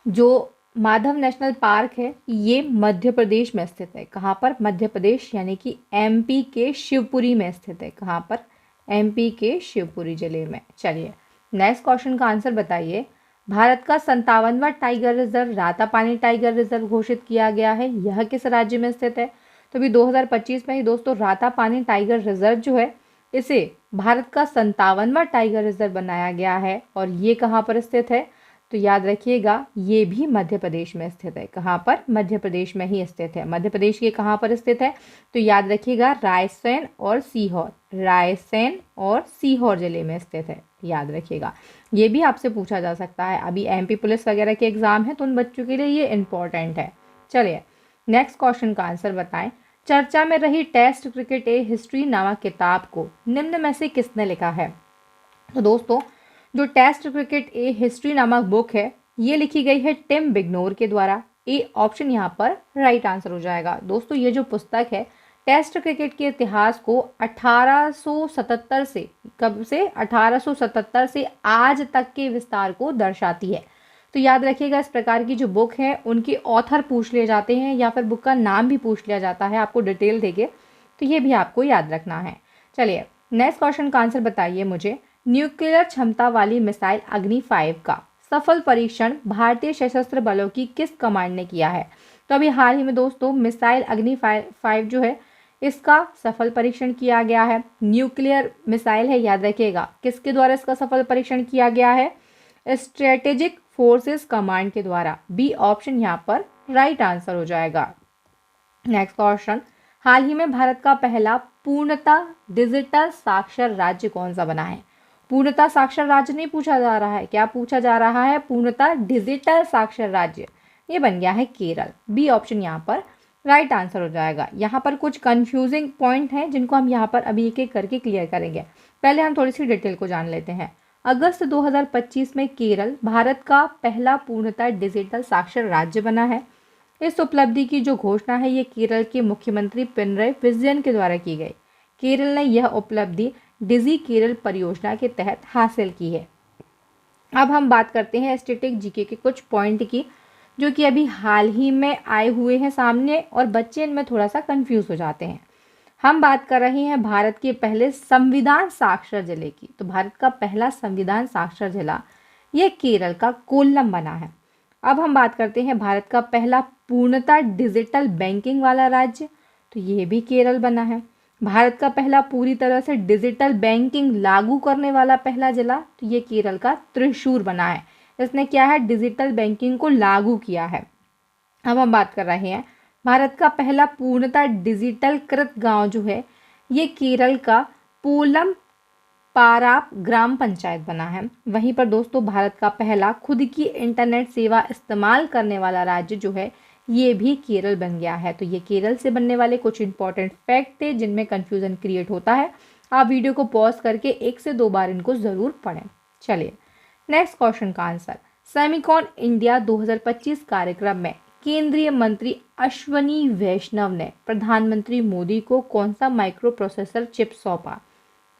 जो माधव नेशनल पार्क है ये मध्य प्रदेश में स्थित है। कहाँ पर? मध्य प्रदेश यानी कि एमपी के शिवपुरी में स्थित है। कहाँ पर? एमपी के शिवपुरी जिले में। चलिए नेक्स्ट क्वेश्चन का आंसर बताइए। भारत का 57वां tiger reserve Ratapani tiger reserve घोषित किया गया है, यह किस राज्य में स्थित है? तो अभी 2025 में ही दोस्तों रातापानी टाइगर रिजर्व जो है इसे भारत का 57वां टाइगर रिजर्व बनाया गया है और ये कहाँ पर स्थित है? तो याद रखिएगा ये भी मध्य प्रदेश में स्थित है। कहाँ पर? मध्य प्रदेश में ही स्थित है। मध्य प्रदेश के कहाँ पर स्थित है? तो याद रखिएगा रायसेन और सीहोर, रायसेन और सीहोर जिले में स्थित है। याद रखिएगा ये भी आपसे पूछा जा सकता है। अभी एमपी पुलिस वगैरह के एग्जाम है तो उन बच्चों के लिए ये इंपॉर्टेंट है। चलिए नेक्स्ट क्वेश्चन का आंसर बताएं। चर्चा में रही टेस्ट क्रिकेट ए हिस्ट्री नामक किताब को निम्न में से किसने लिखा है? तो दोस्तों जो टेस्ट क्रिकेट ए हिस्ट्री नामक बुक है ये लिखी गई है टिम बिग्नोर के द्वारा। ए ऑप्शन यहाँ पर राइट आंसर हो जाएगा। दोस्तों ये जो पुस्तक है टेस्ट क्रिकेट के इतिहास को 1877 से, कब से, 1877 से आज तक के विस्तार को दर्शाती है। तो याद रखिएगा, इस प्रकार की जो बुक है उनके ऑथर पूछ लिए जाते हैं या फिर बुक का नाम भी पूछ लिया जाता है आपको डिटेल देके, तो ये भी आपको याद रखना है। चलिए नेक्स्ट क्वेश्चन का आंसर बताइए मुझे। न्यूक्लियर क्षमता वाली मिसाइल अग्नि 5 का सफल परीक्षण भारतीय सशस्त्र बलों की किस कमांड ने किया है? तो अभी हाल ही में दोस्तों मिसाइल अग्नि 5 जो है इसका सफल परीक्षण किया गया है। न्यूक्लियर मिसाइल है, याद रखिएगा, किसके द्वारा इसका सफल परीक्षण किया गया है? स्ट्रेटेजिक फोर्सेस कमांड के द्वारा। बी ऑप्शन यहाँ पर राइट आंसर हो जाएगा। नेक्स्ट क्वेश्चन, हाल ही में भारत का पहला पूर्णतः डिजिटल साक्षर राज्य कौन सा बना है? पूर्णतः साक्षर राज्य नहीं पूछा जा रहा है, क्या पूछा जा रहा है? पूर्णतः डिजिटल साक्षर राज्य, ये बन गया है केरल। बी ऑप्शन यहाँ पर राइट आंसर हो जाएगा। यहाँ पर कुछ कंफ्यूजिंग पॉइंट हैं जिनको हम यहाँ पर अभी एक एक करके क्लियर करेंगे। पहले हम थोड़ी सी डिटेल को जान लेते हैं। अगस्त 2025 में केरल भारत का पहला पूर्णतः डिजिटल साक्षर राज्य बना है। इस उपलब्धि की जो घोषणा है ये केरल के मुख्यमंत्री पिनरई विजयन के द्वारा की गई। केरल ने यह उपलब्धि डिजी केरल परियोजना के तहत हासिल की है। अब हम बात करते हैं स्टैटिक जीके के कुछ पॉइंट की, जो कि अभी हाल ही में आए हुए हैं सामने और बच्चे इनमें थोड़ा सा कंफ्यूज हो जाते हैं। हम बात कर रहे हैं भारत के पहले संविधान साक्षर जिले की। तो भारत का पहला संविधान साक्षर जिला ये केरल का कोल्लम बना है। अब हम बात करते हैं भारत का पहला पूर्णतः डिजिटल बैंकिंग वाला राज्य, तो ये भी केरल बना है। भारत का पहला पूरी तरह से डिजिटल बैंकिंग लागू करने वाला पहला जिला, तो ये केरल का त्रिशूर बना है। इसने क्या है? डिजिटल बैंकिंग को लागू किया है। अब हम बात कर रहे हैं भारत का पहला पूर्णतः डिजिटल कृत गांव जो है ये केरल का पोलम पाराप ग्राम पंचायत बना है। वहीं पर दोस्तों भारत का पहला खुद की इंटरनेट सेवा इस्तेमाल करने वाला राज्य जो है ये भी केरल बन गया है। तो ये केरल से बनने वाले कुछ इंपॉर्टेंट फैक्ट थे जिनमें कंफ्यूजन क्रिएट होता है। आप वीडियो को पॉज करके 1 से 2 बार इनको ज़रूर पढ़ें। चलिए नेक्स्ट क्वेश्चन का आंसर। सेमिकॉन इंडिया 2025 कार्यक्रम में केंद्रीय मंत्री अश्वनी वैष्णव ने प्रधानमंत्री मोदी को कौन सा माइक्रो प्रोसेसर चिप सौंपा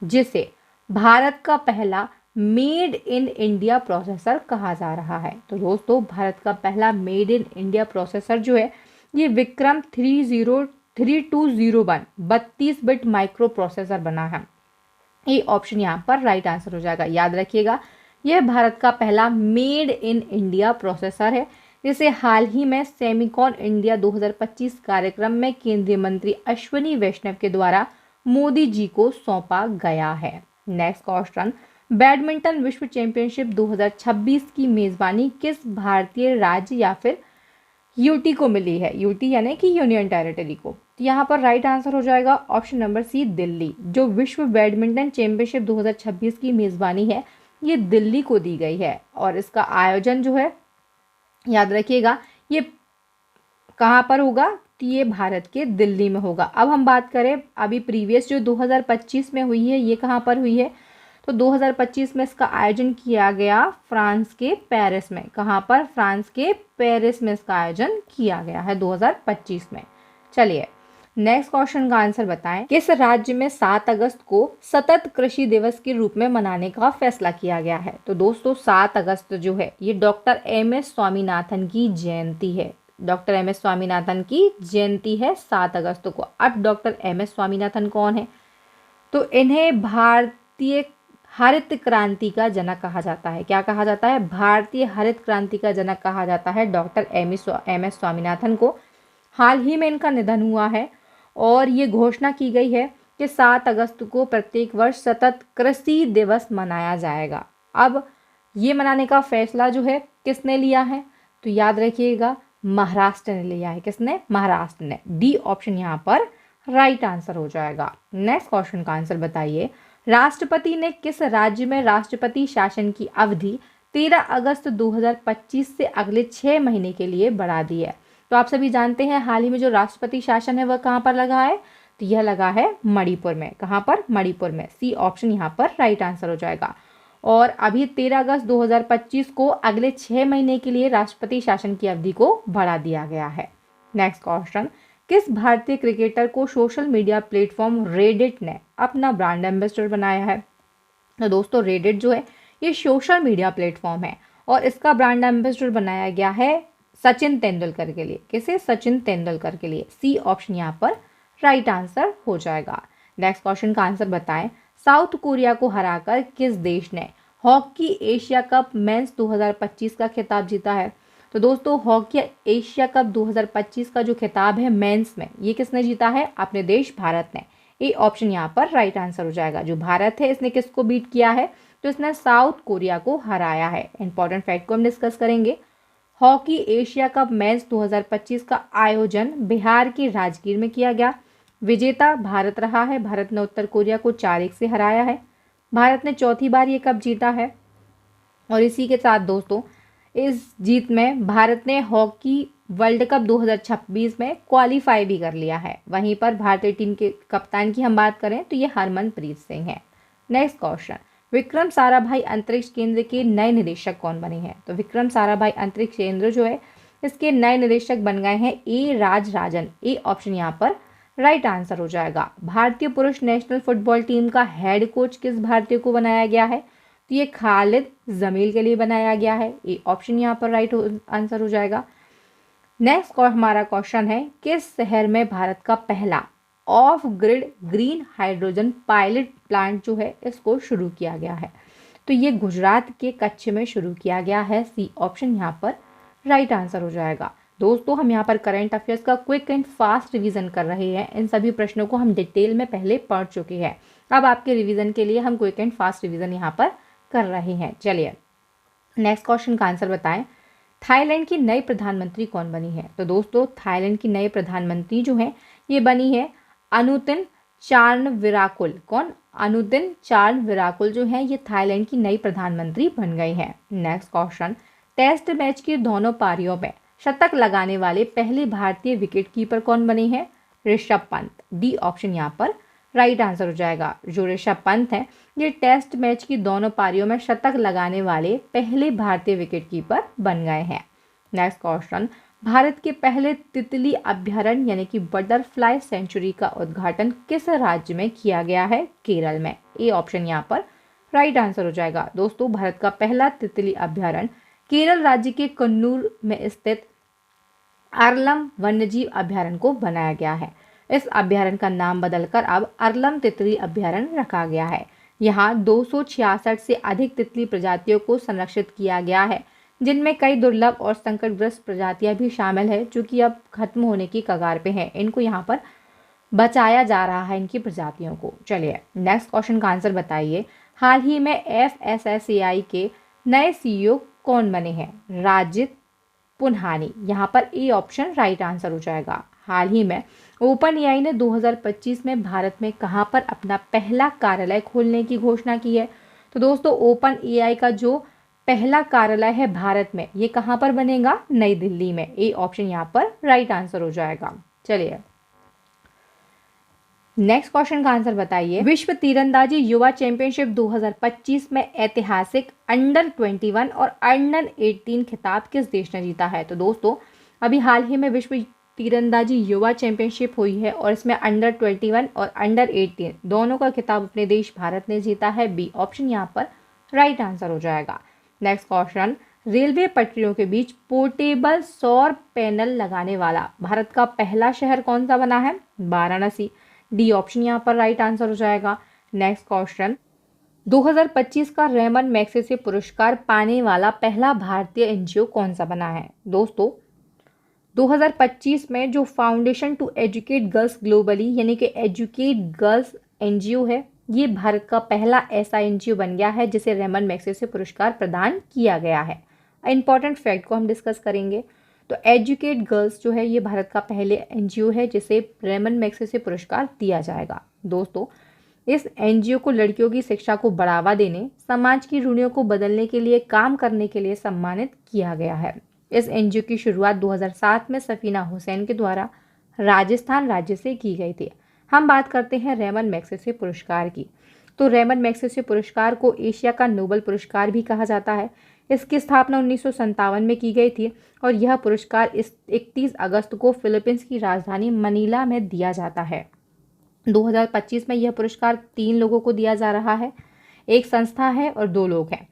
जिसे भारत का पहला मेड इन इंडिया प्रोसेसर कहा जा रहा है? तो दोस्तों भारत का पहला मेड इन इंडिया प्रोसेसर जो है ये विक्रम 3201 32 बिट माइक्रो प्रोसेसर बना है। ये ऑप्शन यहाँ पर राइट आंसर हो जाएगा। याद रखिएगा यह भारत का पहला मेड इन इंडिया प्रोसेसर है जिसे हाल ही में सेमिकॉन इंडिया 2025 कार्यक्रम में केंद्रीय मंत्री अश्वनी वैष्णव के द्वारा मोदी जी को सौंपा गया है। नेक्स्ट क्वेश्चन, बैडमिंटन विश्व चैंपियनशिप 2026 की मेजबानी किस भारतीय राज्य या फिर यूटी को मिली है? यूटी यानी कि यूनियन टेरिटरी को। तो यहाँ पर राइट आंसर हो जाएगा ऑप्शन नंबर सी, दिल्ली। जो विश्व बैडमिंटन चैंपियनशिप 2026 की मेजबानी है ये दिल्ली को दी गई है और इसका आयोजन जो है याद रखिएगा ये कहाँ पर होगा? तो ये भारत के दिल्ली में होगा। अब हम बात करें अभी प्रीवियस जो 2025 में हुई है ये कहाँ पर हुई है? तो 2025 में इसका आयोजन किया गया फ्रांस के पेरिस में। कहाँ पर? फ्रांस के पेरिस में इसका आयोजन किया गया है 2025 में। चलिए नेक्स्ट क्वेश्चन का आंसर बताएं। किस राज्य में 7 अगस्त को सतत कृषि दिवस के रूप में मनाने का फैसला किया गया है? तो दोस्तों 7 अगस्त जो है ये डॉक्टर एम.एस. स्वामीनाथन की जयंती है। Doctor MS. स्वामीनाथन की जयंती है 7 अगस्त को। अब डॉक्टर एम.एस. स्वामीनाथन कौन है? तो इन्हें भारतीय हरित क्रांति का जनक कहा जाता है। क्या कहा जाता है? भारतीय हरित क्रांति का जनक कहा जाता है डॉक्टर एम.एस. स्वामीनाथन को। हाल ही में इनका निधन हुआ है और ये घोषणा की गई है कि 7 अगस्त को प्रत्येक वर्ष सतत कृषि दिवस मनाया जाएगा। अब ये मनाने का फैसला जो है किसने लिया है? तो याद रखिएगा महाराष्ट्र ने लिया है। किसने? महाराष्ट्र ने। डी ऑप्शन यहाँ पर राइट आंसर हो जाएगा। नेक्स्ट क्वेश्चन का आंसर बताइए। राष्ट्रपति ने किस राज्य में राष्ट्रपति शासन की अवधि 13 अगस्त 2025 से अगले 6 महीने के लिए बढ़ा दी है? तो आप सभी जानते हैं हाल ही में जो राष्ट्रपति शासन है वह कहाँ पर लगा है? तो यह लगा है मणिपुर में। कहाँ पर? मणिपुर में। सी ऑप्शन यहाँ पर राइट आंसर हो जाएगा। और अभी 13 अगस्त 2025 को अगले 6 महीने के लिए राष्ट्रपति शासन की अवधि को बढ़ा दिया गया है। नेक्स्ट क्वेश्चन, किस भारतीय क्रिकेटर को सोशल मीडिया प्लेटफॉर्म रेडिट ने अपना ब्रांड एम्बेसडर बनाया है? तो दोस्तों रेडिट जो है ये सोशल मीडिया प्लेटफॉर्म है और इसका ब्रांड एम्बेसडर बनाया गया है सचिन तेंदुलकर के लिए। किसे? सचिन तेंदुलकर के लिए। सी ऑप्शन यहाँ पर राइट आंसर हो जाएगा। नेक्स्ट क्वेश्चन का आंसर बताएं। साउथ कोरिया को हराकर किस देश ने हॉकी एशिया कप मेंस 2025 का खिताब जीता है? तो दोस्तों हॉकी एशिया कप 2025 का जो खिताब है मेंस में, ये किसने जीता है? अपने देश भारत ने। ए ऑप्शन यहाँ पर राइट आंसर हो जाएगा। जो भारत है इसने किसको बीट किया है? तो इसने साउथ कोरिया को हराया है। इंपॉर्टेंट फैक्ट को हम डिस्कस करेंगे। हॉकी एशिया कप मेंस 2025 का आयोजन बिहार के राजगीर में किया गया। विजेता भारत रहा है। भारत ने उत्तर कोरिया को 4-1 से हराया है। भारत ने चौथी बार ये कप जीता है और इसी के साथ दोस्तों इस जीत में भारत ने हॉकी वर्ल्ड कप 2026 में क्वालिफाई भी कर लिया है। वहीं पर भारतीय टीम के कप्तान की हम बात करें तो ये हरमनप्रीत सिंह है। Next question. विक्रम साराभाई अंतरिक्ष केंद्र के नए निदेशक कौन बने हैं? तो विक्रम साराभाई अंतरिक्ष केंद्र जो है इसके नए निदेशक बन गए हैं ए राजराजन। ए ऑप्शन यहाँ पर राइट आंसर हो जाएगा। भारतीय पुरुष नेशनल फुटबॉल टीम का हेड कोच किस भारतीय को बनाया गया है? तो ये खालिद जमील के लिए बनाया गया है। ए ऑप्शन यहाँ पर राइट आंसर हो जाएगा। नेक्स्ट हमारा क्वेश्चन है किस शहर में भारत का पहला of grid green hydrogen pilot plant जो है इसको शुरू किया गया है? तो ये गुजरात के कच्छ में शुरू किया गया है। सी ऑप्शन यहाँ पर राइट आंसर हो जाएगा। दोस्तों हम यहाँ पर करंट अफेयर्स का क्विक एंड फास्ट रिवीजन कर रहे हैं। इन सभी प्रश्नों को हम डिटेल में पहले पढ़ चुके हैं। अब आपके रिवीजन के लिए हम क्विक एंड फास्ट रिवीजन यहाँ पर कर रहे हैं। चलिए नेक्स्ट क्वेश्चन का आंसर बताएं। थाईलैंड की नई प्रधानमंत्री कौन बनी है? तो दोस्तों थाईलैंड की नई प्रधानमंत्री जो है ये बनी है अनुतिन चार्नविराकुल। कौन? अनुतिन चार्नविराकुल जो है ये थाईलैंड की नई प्रधानमंत्री बन गई है। Next question. टेस्ट मैच की दोनों पारियों में शतक लगाने वाले पहले भारतीय विकेट कीपर कौन बने हैं? ऋषभ पंत। डी ऑप्शन यहाँ पर राइट आंसर हो जाएगा। जो ऋषभ पंत हैं ये टेस्ट मैच की दोनों पारियों में शतक लगाने वाले पहले भारतीय विकेट कीपर बन गए हैं। Next question. भारत के पहले तितली अभ्यारण्य यानी कि बटरफ्लाई सेंचुरी का उद्घाटन किस राज्य में किया गया है? केरल में। ए ऑप्शन यहाँ पर राइट आंसर हो जाएगा। दोस्तों भारत का पहला तितली अभ्यारण्य केरल राज्य के कन्नूर में स्थित अरलम वन्यजीव अभ्यारण्य को बनाया गया है। इस अभ्यारण्य का नाम बदलकर अब अरलम तितली अभ्यारण्य रखा गया है। यहाँ 266 से अधिक तितली प्रजातियों को संरक्षित किया गया है, जिनमें कई दुर्लभ और संकटग्रस्त प्रजातियां भी शामिल है जो कि अब खत्म होने की कगार पे हैं। इनको यहाँ पर बचाया जा रहा है इनकी प्रजातियों को। चलिए नेक्स्ट क्वेश्चन का आंसर बताइए। हाल ही में FSSAI के नए CEO कौन बने हैं? राजित पुन्हानी। यहाँ पर ए ऑप्शन राइट आंसर हो जाएगा। हाल ही में ओपन एआई ने 2025 में भारत में कहाँ पर अपना पहला कार्यालय खोलने की घोषणा की है? तो दोस्तों ओपन एआई का जो पहला कार्यालय है भारत में ये कहाँ पर बनेगा? नई दिल्ली में। ए ऑप्शन यहाँ पर राइट आंसर हो जाएगा। चलिए नेक्स्ट क्वेश्चन का आंसर बताइए। विश्व तीरंदाजी युवा चैंपियनशिप 2025 में ऐतिहासिक अंडर 21 और अंडर 18 खिताब किस देश ने जीता है? तो दोस्तों अभी हाल ही में विश्व तीरंदाजी युवा चैंपियनशिप हुई है और इसमें अंडर 21 और अंडर 18 दोनों का खिताब अपने देश भारत ने जीता है। बी ऑप्शन यहाँ पर राइट आंसर हो जाएगा। Next question. रेलवे पटरियों के बीच पोर्टेबल सौर पैनल लगाने वाला भारत का पहला शहर कौन सा बना है? वाराणसी। डी ऑप्शन यहाँ पर राइट आंसर हो जाएगा। Next question. 2025 का रेमन मैग्सेसे पुरस्कार पाने वाला पहला भारतीय एनजीओ कौन सा बना है? दोस्तों 2025 में जो foundation to educate girls globally यानी कि एजुकेट गर्ल्स एनजीओ है ये भारत का पहला ऐसा एनजीओ बन गया है जिसे रेमन मैग्सेसे पुरस्कार प्रदान किया गया है। इंपॉर्टेंट फैक्ट को हम डिस्कस करेंगे। तो एजुकेट गर्ल्स जो है ये भारत का पहले एनजीओ है जिसे रेमन मैग्सेसे पुरस्कार दिया जाएगा। दोस्तों इस एनजीओ को लड़कियों की शिक्षा को बढ़ावा देने, समाज की रूढ़ियों को बदलने के लिए काम करने के लिए सम्मानित किया गया है। इस एनजीओ की शुरुआत 2007 में सफीना हुसैन के द्वारा राजस्थान राज्य से की गई थी। हम बात करते हैं रेमन मैग्सेसे पुरस्कार की। तो रेमन मैग्सेसे पुरस्कार को एशिया का नोबेल पुरस्कार भी कहा जाता है। इसकी स्थापना 1957 में की गई थी और यह पुरस्कार इस 31 अगस्त को फिलीपींस की राजधानी मनीला में दिया जाता है। 2025 में यह पुरस्कार 3 लोगों को दिया जा रहा है, एक संस्था है और 2 लोग हैं।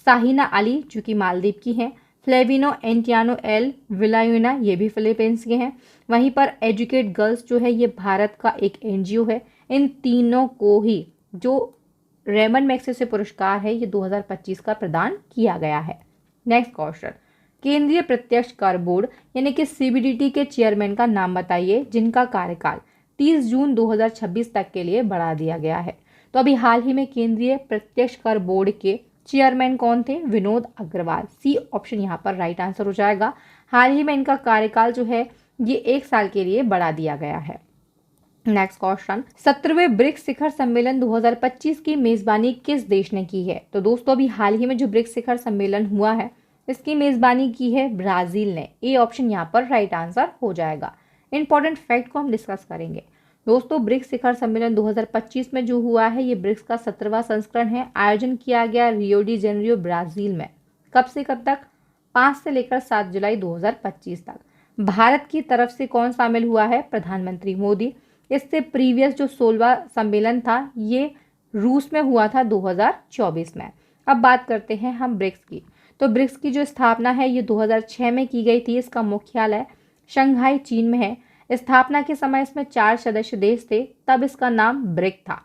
साहिना अली जो कि मालदीव की हैं, फ्लेविनो एंटियानो एल विलायुना ये भी फिलीपींस के हैं। वहीं पर एजुकेट गर्ल्स जो है ये भारत का एक एनजीओ है। इन तीनों को ही जो रेमन मैग्सेसे पुरस्कार है ये 2025 का प्रदान किया गया है। नेक्स्ट क्वेश्चन, केंद्रीय प्रत्यक्ष कर बोर्ड यानी कि सीबीडीटी के चेयरमैन का नाम बताइए जिनका कार्यकाल 30 जून 2026 तक के लिए बढ़ा दिया गया है। तो अभी हाल ही में केंद्रीय प्रत्यक्ष कर बोर्ड के चेयरमैन कौन थे? विनोद अग्रवाल। सी ऑप्शन यहाँ पर राइट आंसर हो जाएगा। हाल ही में इनका कार्यकाल जो है ये 1 साल के लिए बढ़ा दिया गया है। नेक्स्ट क्वेश्चन, 17वें ब्रिक्स शिखर सम्मेलन 2025 की मेजबानी किस देश ने की है? तो दोस्तों अभी हाल ही में जो ब्रिक्स शिखर सम्मेलन हुआ है इसकी मेजबानी की है ब्राजील ने। ए ऑप्शन यहाँ पर राइट आंसर हो जाएगा। इंपॉर्टेंट फैक्ट को हम डिस्कस करेंगे। दोस्तों ब्रिक्स शिखर सम्मेलन 2025 में जो हुआ है ये ब्रिक्स का 17वां संस्करण है। आयोजन किया गया रियो डी जेनेरियो ब्राजील में। कब से कब तक? 5 से लेकर 7 जुलाई 2025 तक। भारत की तरफ से कौन शामिल हुआ है? प्रधानमंत्री मोदी। इससे प्रीवियस जो 16वां सम्मेलन था ये रूस में हुआ था 2024 में। अब बात करते हैं हम ब्रिक्स की। तो ब्रिक्स की जो स्थापना है ये 2006 में की गई थी। इसका मुख्यालय शंघाई चीन में है। स्थापना के समय इसमें 4 सदस्य देश थे, तब इसका नाम ब्रिक था।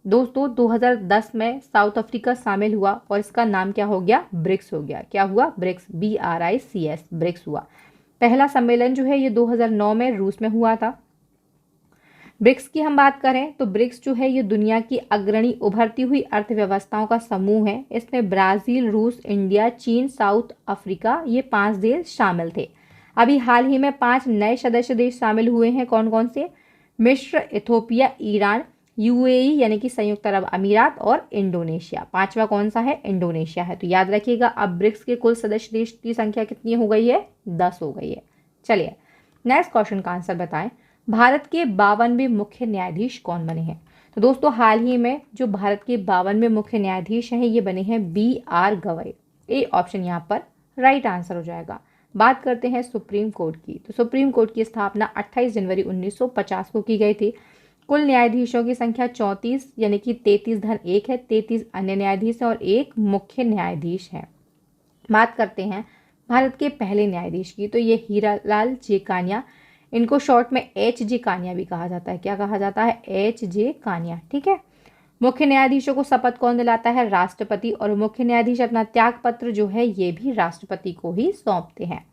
दोस्तों 2010 में साउथ अफ्रीका शामिल हुआ और इसका नाम क्या हो गया? ब्रिक्स हो गया। क्या हुआ? ब्रिक्स, BRICS, ब्रिक्स हुआ। पहला सम्मेलन जो है ये 2009 में रूस में हुआ था। ब्रिक्स की हम बात करें तो ब्रिक्स जो है ये दुनिया की अग्रणी उभरती हुई अर्थव्यवस्थाओं का समूह है। इसमें ब्राजील, रूस, इंडिया, चीन, साउथ अफ्रीका ये 5 देश शामिल थे। अभी हाल ही में 5 नए सदस्य देश शामिल हुए हैं। कौन कौन से? मिस्र, इथोपिया, ईरान, UAE यानी कि संयुक्त अरब अमीरात और इंडोनेशिया। 5वां कौन सा है? इंडोनेशिया है। तो याद रखिएगा अब ब्रिक्स के कुल सदस्य देश की संख्या कितनी हो गई है? 10 हो गई है। चलिए नेक्स्ट क्वेश्चन का आंसर बताएं। भारत के 52वें मुख्य न्यायाधीश कौन बने हैं? तो दोस्तों हाल ही में जो भारत के 52वें मुख्य न्यायाधीश हैं ये बने हैं BR गवई। ए ऑप्शन यहाँ पर राइट आंसर हो जाएगा। बात करते हैं सुप्रीम कोर्ट की। तो सुप्रीम कोर्ट की स्थापना 28 जनवरी 1950 को की गई थी। कुल न्यायाधीशों की संख्या 34 यानी कि 33-1 है। 33 अन्य न्यायाधीश हैं और 1 मुख्य न्यायाधीश है। बात करते हैं भारत के पहले न्यायाधीश की। तो ये हीरालाल जे कानिया, इनको शॉर्ट में HJ कानिया भी कहा जाता है। क्या कहा जाता है? HJ कानिया। ठीक है। मुख्य न्यायाधीशों को शपथ कौन दिलाता है? राष्ट्रपति। और मुख्य न्यायाधीश अपना त्याग पत्र जो है ये भी राष्ट्रपति को ही सौंपते हैं।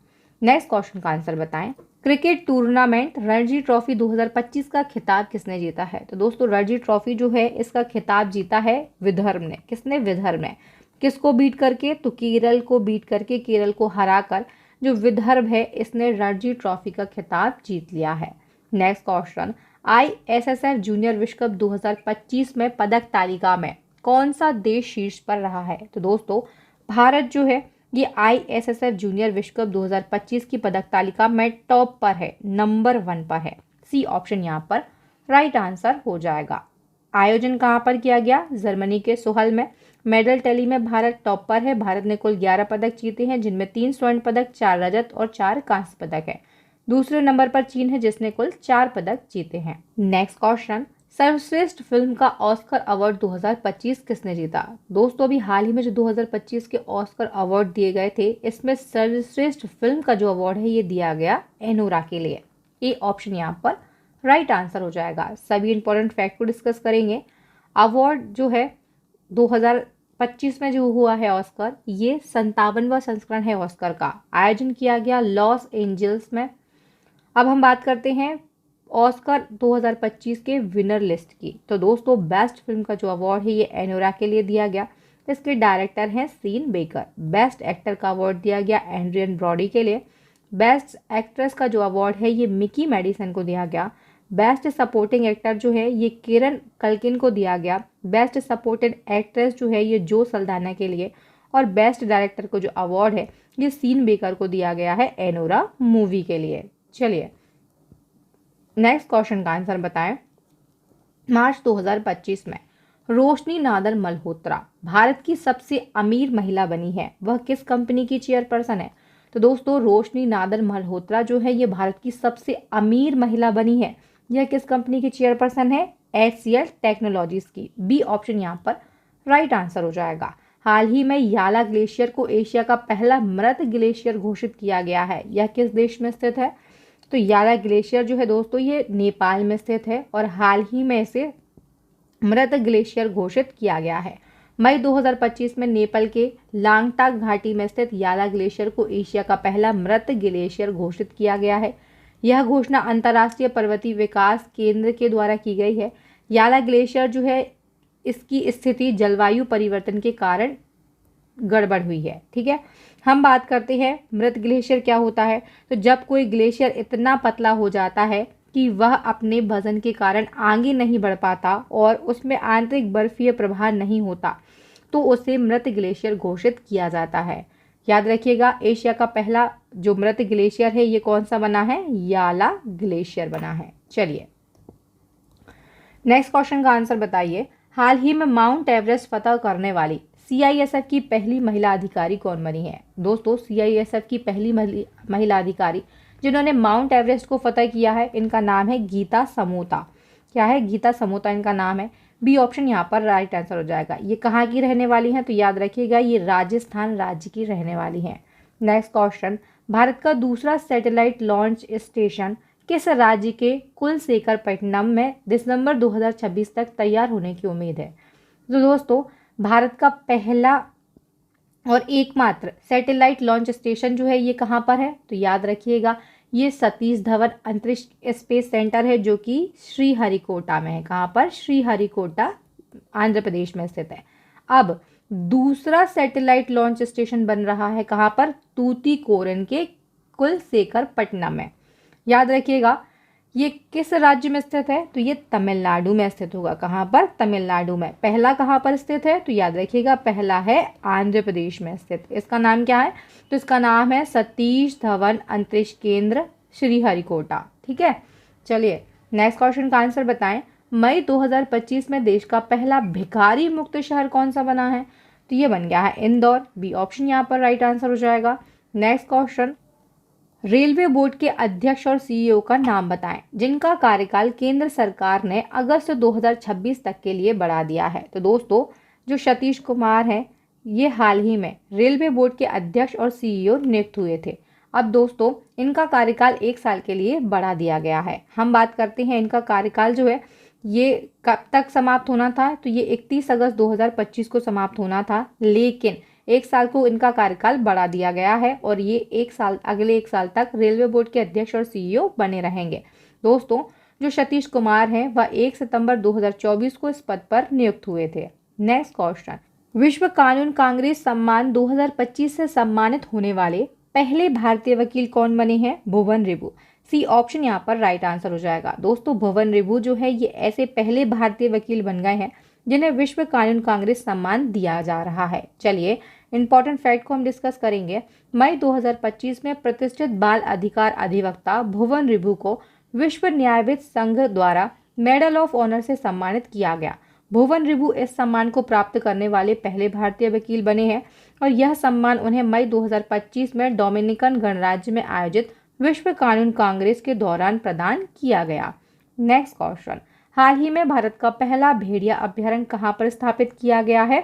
नेक्स्ट क्वेश्चन का आंसर बताएं। क्रिकेट टूर्नामेंट रणजी ट्रॉफी 2025 का खिताब किसने जीता है? तो दोस्तों रणजी ट्रॉफी जो है इसका खिताब जीता है विदर्भ ने। किसने? विदर्भ ने। किसको बीट करके? तो केरल को बीट करके, केरल को हराकर जो विदर्भ है इसने रणजी ट्रॉफी का खिताब जीत लिया है। नेक्स्ट क्वेश्चन, ISSF जूनियर विश्व कप 2025 में पदक तालिका में कौन सा देश शीर्ष पर रहा है? तो दोस्तों भारत जो है ये ISSF जूनियर विश्व कप 2025 की पदक तालिका में टॉप पर है, नंबर 1 पर है। सी ऑप्शन यहाँ पर राइट आंसर हो जाएगा। आयोजन कहाँ पर किया गया? जर्मनी के सोहल में। मेडल टैली में भारत टॉप पर है। भारत ने कुल 11 पदक जीते हैं जिनमें 3 स्वर्ण पदक, 4 रजत और 4 कांस्य पदक है। दूसरे नंबर पर चीन है जिसने कुल 4 पदक जीते हैं। नेक्स्ट क्वेश्चन, सर्वश्रेष्ठ फिल्म का ऑस्कर अवार्ड 2025 किसने जीता? दोस्तों अभी हाल ही में जो 2025 के ऑस्कर अवार्ड दिए गए थे इसमें सर्वश्रेष्ठ फिल्म का जो अवार्ड है ये दिया गया एनोरा के लिए। ए ऑप्शन यहाँ पर राइट आंसर हो जाएगा। सभी इंपॉर्टेंट फैक्ट को डिस्कस करेंगे। अवार्ड जो है 2025 में जो हुआ है ऑस्कर, ये 57वां संस्करण है ऑस्कर का। आयोजन किया गया लॉस एंजल्स में। अब हम बात करते हैं ऑस्कर 2025 के विनर लिस्ट की। तो दोस्तों बेस्ट फिल्म का जो अवार्ड है ये एनोरा के लिए दिया गया। इसके डायरेक्टर हैं सीन बेकर। बेस्ट एक्टर का अवार्ड दिया गया एंड्रियन ब्रॉडी के लिए। बेस्ट एक्ट्रेस का जो अवार्ड है ये मिकी मेडिसन को दिया गया। बेस्ट सपोर्टिंग एक्टर जो है ये किरण कल्किन को दिया गया। बेस्ट सपोर्टेड एक्ट्रेस जो है ये जो सल्दाना के लिए। और बेस्ट डायरेक्टर को जो अवार्ड है ये सीन बेकर को दिया गया है एनोरा मूवी के लिए। चलिए नेक्स्ट क्वेश्चन का आंसर बताएं। मार्च 2025 में रोशनी नादर मल्होत्रा भारत की सबसे अमीर महिला बनी है, वह किस कंपनी की चेयरपर्सन है? तो दोस्तों रोशनी नादर मल्होत्रा जो है ये भारत की सबसे अमीर महिला बनी है। यह किस कंपनी की चेयरपर्सन है? HCL टेक्नोलॉजीज की। बी ऑप्शन यहाँ पर राइट आंसर हो जाएगा। हाल ही में याला ग्लेशियर को एशिया का पहला मृत ग्लेशियर घोषित किया गया है। यह किस देश में स्थित है? तो याला ग्लेशियर जो है दोस्तों ये नेपाल में स्थित है और हाल ही में इसे मृत ग्लेशियर घोषित किया गया है। मई 2025 में नेपाल के लांगटाक घाटी में स्थित याला ग्लेशियर को एशिया का पहला मृत ग्लेशियर घोषित किया गया है। यह घोषणा अंतर्राष्ट्रीय पर्वतीय विकास केंद्र के द्वारा की गई है। याला ग्लेशियर जो है इसकी स्थिति जलवायु परिवर्तन के कारण गड़बड़ हुई है। ठीक है, हम बात करते हैं मृत ग्लेशियर क्या होता है। तो जब कोई ग्लेशियर इतना पतला हो जाता है कि वह अपने वजन के कारण आगे नहीं बढ़ पाता और उसमें आंतरिक बर्फीय प्रवाह नहीं होता तो उसे मृत ग्लेशियर घोषित किया जाता है। याद रखिएगा एशिया का पहला जो मृत ग्लेशियर है ये कौन सा बना है? याला ग्लेशियर बना है। चलिए नेक्स्ट क्वेश्चन का आंसर बताइए। हाल ही में माउंट एवरेस्ट फतह करने वाली CISF की पहली महिला अधिकारी कौन बनी है? दोस्तों CISF की पहली महिला अधिकारी जिन्होंने माउंट एवरेस्ट को फतह किया है इनका नाम है गीता समोता। क्या है? गीता समोता इनका नाम है। बी ऑप्शन यहाँ पर राइट आंसर हो जाएगा। ये कहाँ की रहने वाली हैं? तो याद रखिएगा ये राजस्थान राज्य की रहने वाली हैं। नेक्स्ट क्वेश्चन, भारत का दूसरा सैटेलाइट लॉन्च स्टेशन किस राज्य के कुलशेखरपट्टनम में दिसंबर 2026 तक तैयार होने की उम्मीद है? तो दोस्तों भारत का पहला और एकमात्र सैटेलाइट लॉन्च स्टेशन जो है ये कहाँ पर है? तो याद रखिएगा ये सतीश धवन अंतरिक्ष स्पेस सेंटर है जो कि श्रीहरिकोटा में है। कहाँ पर? श्रीहरिकोटा आंध्र प्रदेश में स्थित है। अब दूसरा सैटेलाइट लॉन्च स्टेशन बन रहा है कहाँ पर? तूतीकोरिन के कुलशेखरपट्टनम में। याद रखिएगा ये किस राज्य में स्थित है? तो ये तमिलनाडु में स्थित होगा। कहाँ पर? तमिलनाडु में। पहला कहाँ पर स्थित है? तो याद रखिएगा पहला है आंध्र प्रदेश में स्थित। इसका नाम क्या है? तो इसका नाम है सतीश धवन अंतरिक्ष केंद्र श्रीहरिकोटा। ठीक है, चलिए नेक्स्ट क्वेश्चन का आंसर बताएं। मई 2025 में देश का पहला भिखारी मुक्त शहर कौन सा बना है? तो ये बन गया है इंदौर। बी ऑप्शन यहाँ पर राइट आंसर हो जाएगा। नेक्स्ट क्वेश्चन, रेलवे बोर्ड के अध्यक्ष और CEO का नाम बताएं जिनका कार्यकाल केंद्र सरकार ने अगस्त 2026 तक के लिए बढ़ा दिया है। तो दोस्तों जो सतीश कुमार हैं ये हाल ही में रेलवे बोर्ड के अध्यक्ष और CEO नियुक्त हुए थे। अब दोस्तों इनका कार्यकाल 1 साल के लिए बढ़ा दिया गया है। हम बात करते हैं इनका कार्यकाल जो है ये कब तक समाप्त होना था? तो ये 31 अगस्त 2025 को समाप्त होना था, लेकिन 1 साल को इनका कार्यकाल बढ़ा दिया गया है और ये अगले 1 साल तक रेलवे बोर्ड के अध्यक्ष और CEO बने रहेंगे। दोस्तों जो सतीश कुमार हैं वह 1 सितंबर 2024 को इस पद पर नियुक्त हुए थे। नेक्स्ट क्वेश्चन, विश्व कानून कांग्रेस सम्मान 2025 से सम्मानित होने वाले पहले भारतीय वकील कौन बने हैं? भुवन रिबू। सी ऑप्शन यहाँ पर राइट आंसर हो जाएगा। दोस्तों भुवन रिबू जो है ये ऐसे पहले भारतीय वकील बन गए हैं जिन्हें विश्व कानून कांग्रेस सम्मान दिया जा रहा है। चलिए इंपॉर्टेंट फैक्ट को हम डिस्कस करेंगे। मई 2025 में प्रतिष्ठित बाल अधिकार अधिवक्ता भुवन रिबू को विश्व न्यायविद संघ द्वारा मेडल ऑफ ऑनर से सम्मानित किया गया। भुवन रिबू इस सम्मान को प्राप्त करने वाले पहले भारतीय वकील बने हैं और यह सम्मान उन्हें मई 2025 में डोमिनिकन गणराज्य में आयोजित विश्व कानून कांग्रेस के दौरान प्रदान किया गया। नेक्स्ट क्वेश्चन, हाल ही में भारत का पहला भेड़िया अभ्यारण्य कहाँ पर स्थापित किया गया है?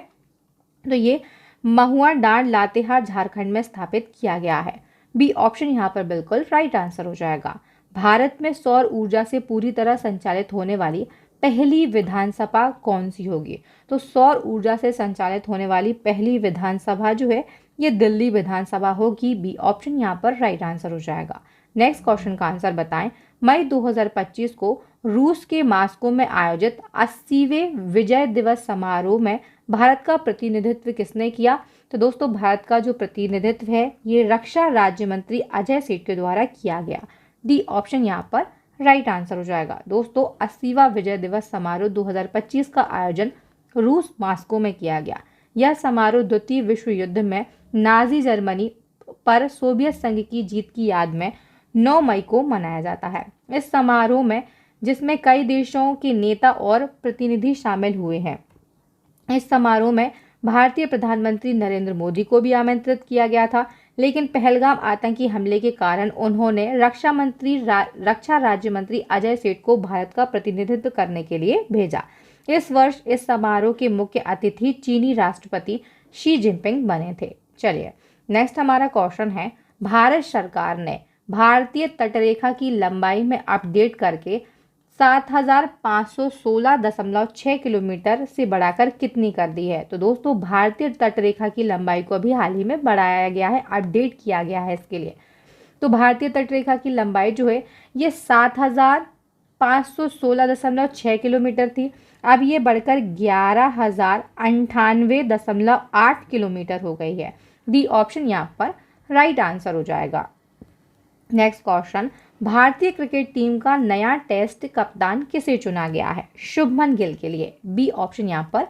तो ये महुआ डांड लातेहार झारखंड में स्थापित किया गया है। बी ऑप्शन यहाँ पर बिल्कुल राइट आंसर हो जाएगा। भारत में सौर ऊर्जा से पूरी तरह संचालित होने वाली पहली विधानसभा कौन सी होगी? तो सौर ऊर्जा से संचालित होने वाली पहली विधानसभा जो है ये दिल्ली विधानसभा होगी। बी ऑप्शन यहाँ पर राइट आंसर हो जाएगा। नेक्स्ट क्वेश्चन का आंसर बताएं। मई 2025 को रूस के मॉस्को में आयोजित 80वें विजय दिवस समारोह में भारत का प्रतिनिधित्व किसने किया? तो दोस्तों भारत का जो प्रतिनिधित्व है ये रक्षा राज्य मंत्री अजय सेठ के द्वारा किया गया। डी ऑप्शन यहाँ पर राइट आंसर हो जाएगा। दोस्तों 80वां विजय दिवस समारोह 2025 का आयोजन रूस मॉस्को में किया गया। यह समारोह द्वितीय विश्व युद्ध में नाजी जर्मनी पर सोवियत संघ की जीत की याद में 9 मई को मनाया जाता है। इस समारोह में जिसमें कई देशों के नेता और प्रतिनिधि शामिल हुए हैं। इस समारोह में भारतीय प्रधानमंत्री नरेंद्र मोदी को भी आमंत्रित किया गया था, लेकिन पहलगाम आतंकी हमले के कारण उन्होंने रक्षा राज्य मंत्री अजय सेठ को भारत का प्रतिनिधित्व करने के लिए भेजा। इस वर्ष इस समारोह के मुख्य अतिथि चीनी राष्ट्रपति शी जिनपिंग बने थे। चलिए नेक्स्ट हमारा क्वेश्चन है, भारत सरकार ने भारतीय तटरेखा की लंबाई में अपडेट करके 7,516.6 किलोमीटर से बढ़ाकर कितनी कर दी है। तो दोस्तों भारतीय तटरेखा की लंबाई को अभी हाल ही में बढ़ाया गया है, अपडेट किया गया है इसके लिए। तो भारतीय तटरेखा की लंबाई जो है ये 7,516.6 किलोमीटर थी, अब ये बढ़कर 11,098.8 किलोमीटर हो गई है। डी ऑप्शन यहाँ पर राइट आंसर हो जाएगा। नेक्स्ट क्वेश्चन, भारतीय क्रिकेट टीम का नया टेस्ट कप्तान किसे चुना गया है। शुभमन गिल के लिए। बी ऑप्शन यहाँ पर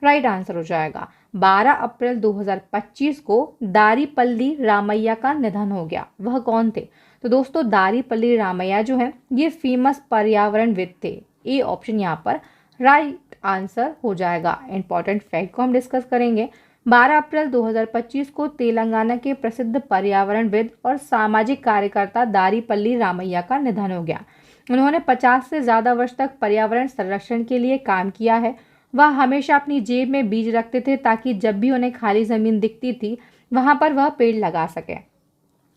राइट आंसर हो जाएगा। 12 अप्रैल 2025 को दारीपल्ली रामैया का निधन हो गया, वह कौन थे। तो दोस्तों दारीपल्ली रामैया जो है ये फेमस पर्यावरणविद थे। ए ऑप्शन यहाँ पर राइट आंसर हो जाएगा। इंपॉर्टेंट फैक्ट को हम डिस्कस करेंगे। 12 अप्रैल 2025 को तेलंगाना के प्रसिद्ध पर्यावरणविद और सामाजिक कार्यकर्ता दारीपल्ली रामैया का निधन हो गया। उन्होंने 50 से ज़्यादा वर्ष तक पर्यावरण संरक्षण के लिए काम किया है। वह हमेशा अपनी जेब में बीज रखते थे ताकि जब भी उन्हें खाली ज़मीन दिखती थी वहाँ पर वह पेड़ लगा सकें।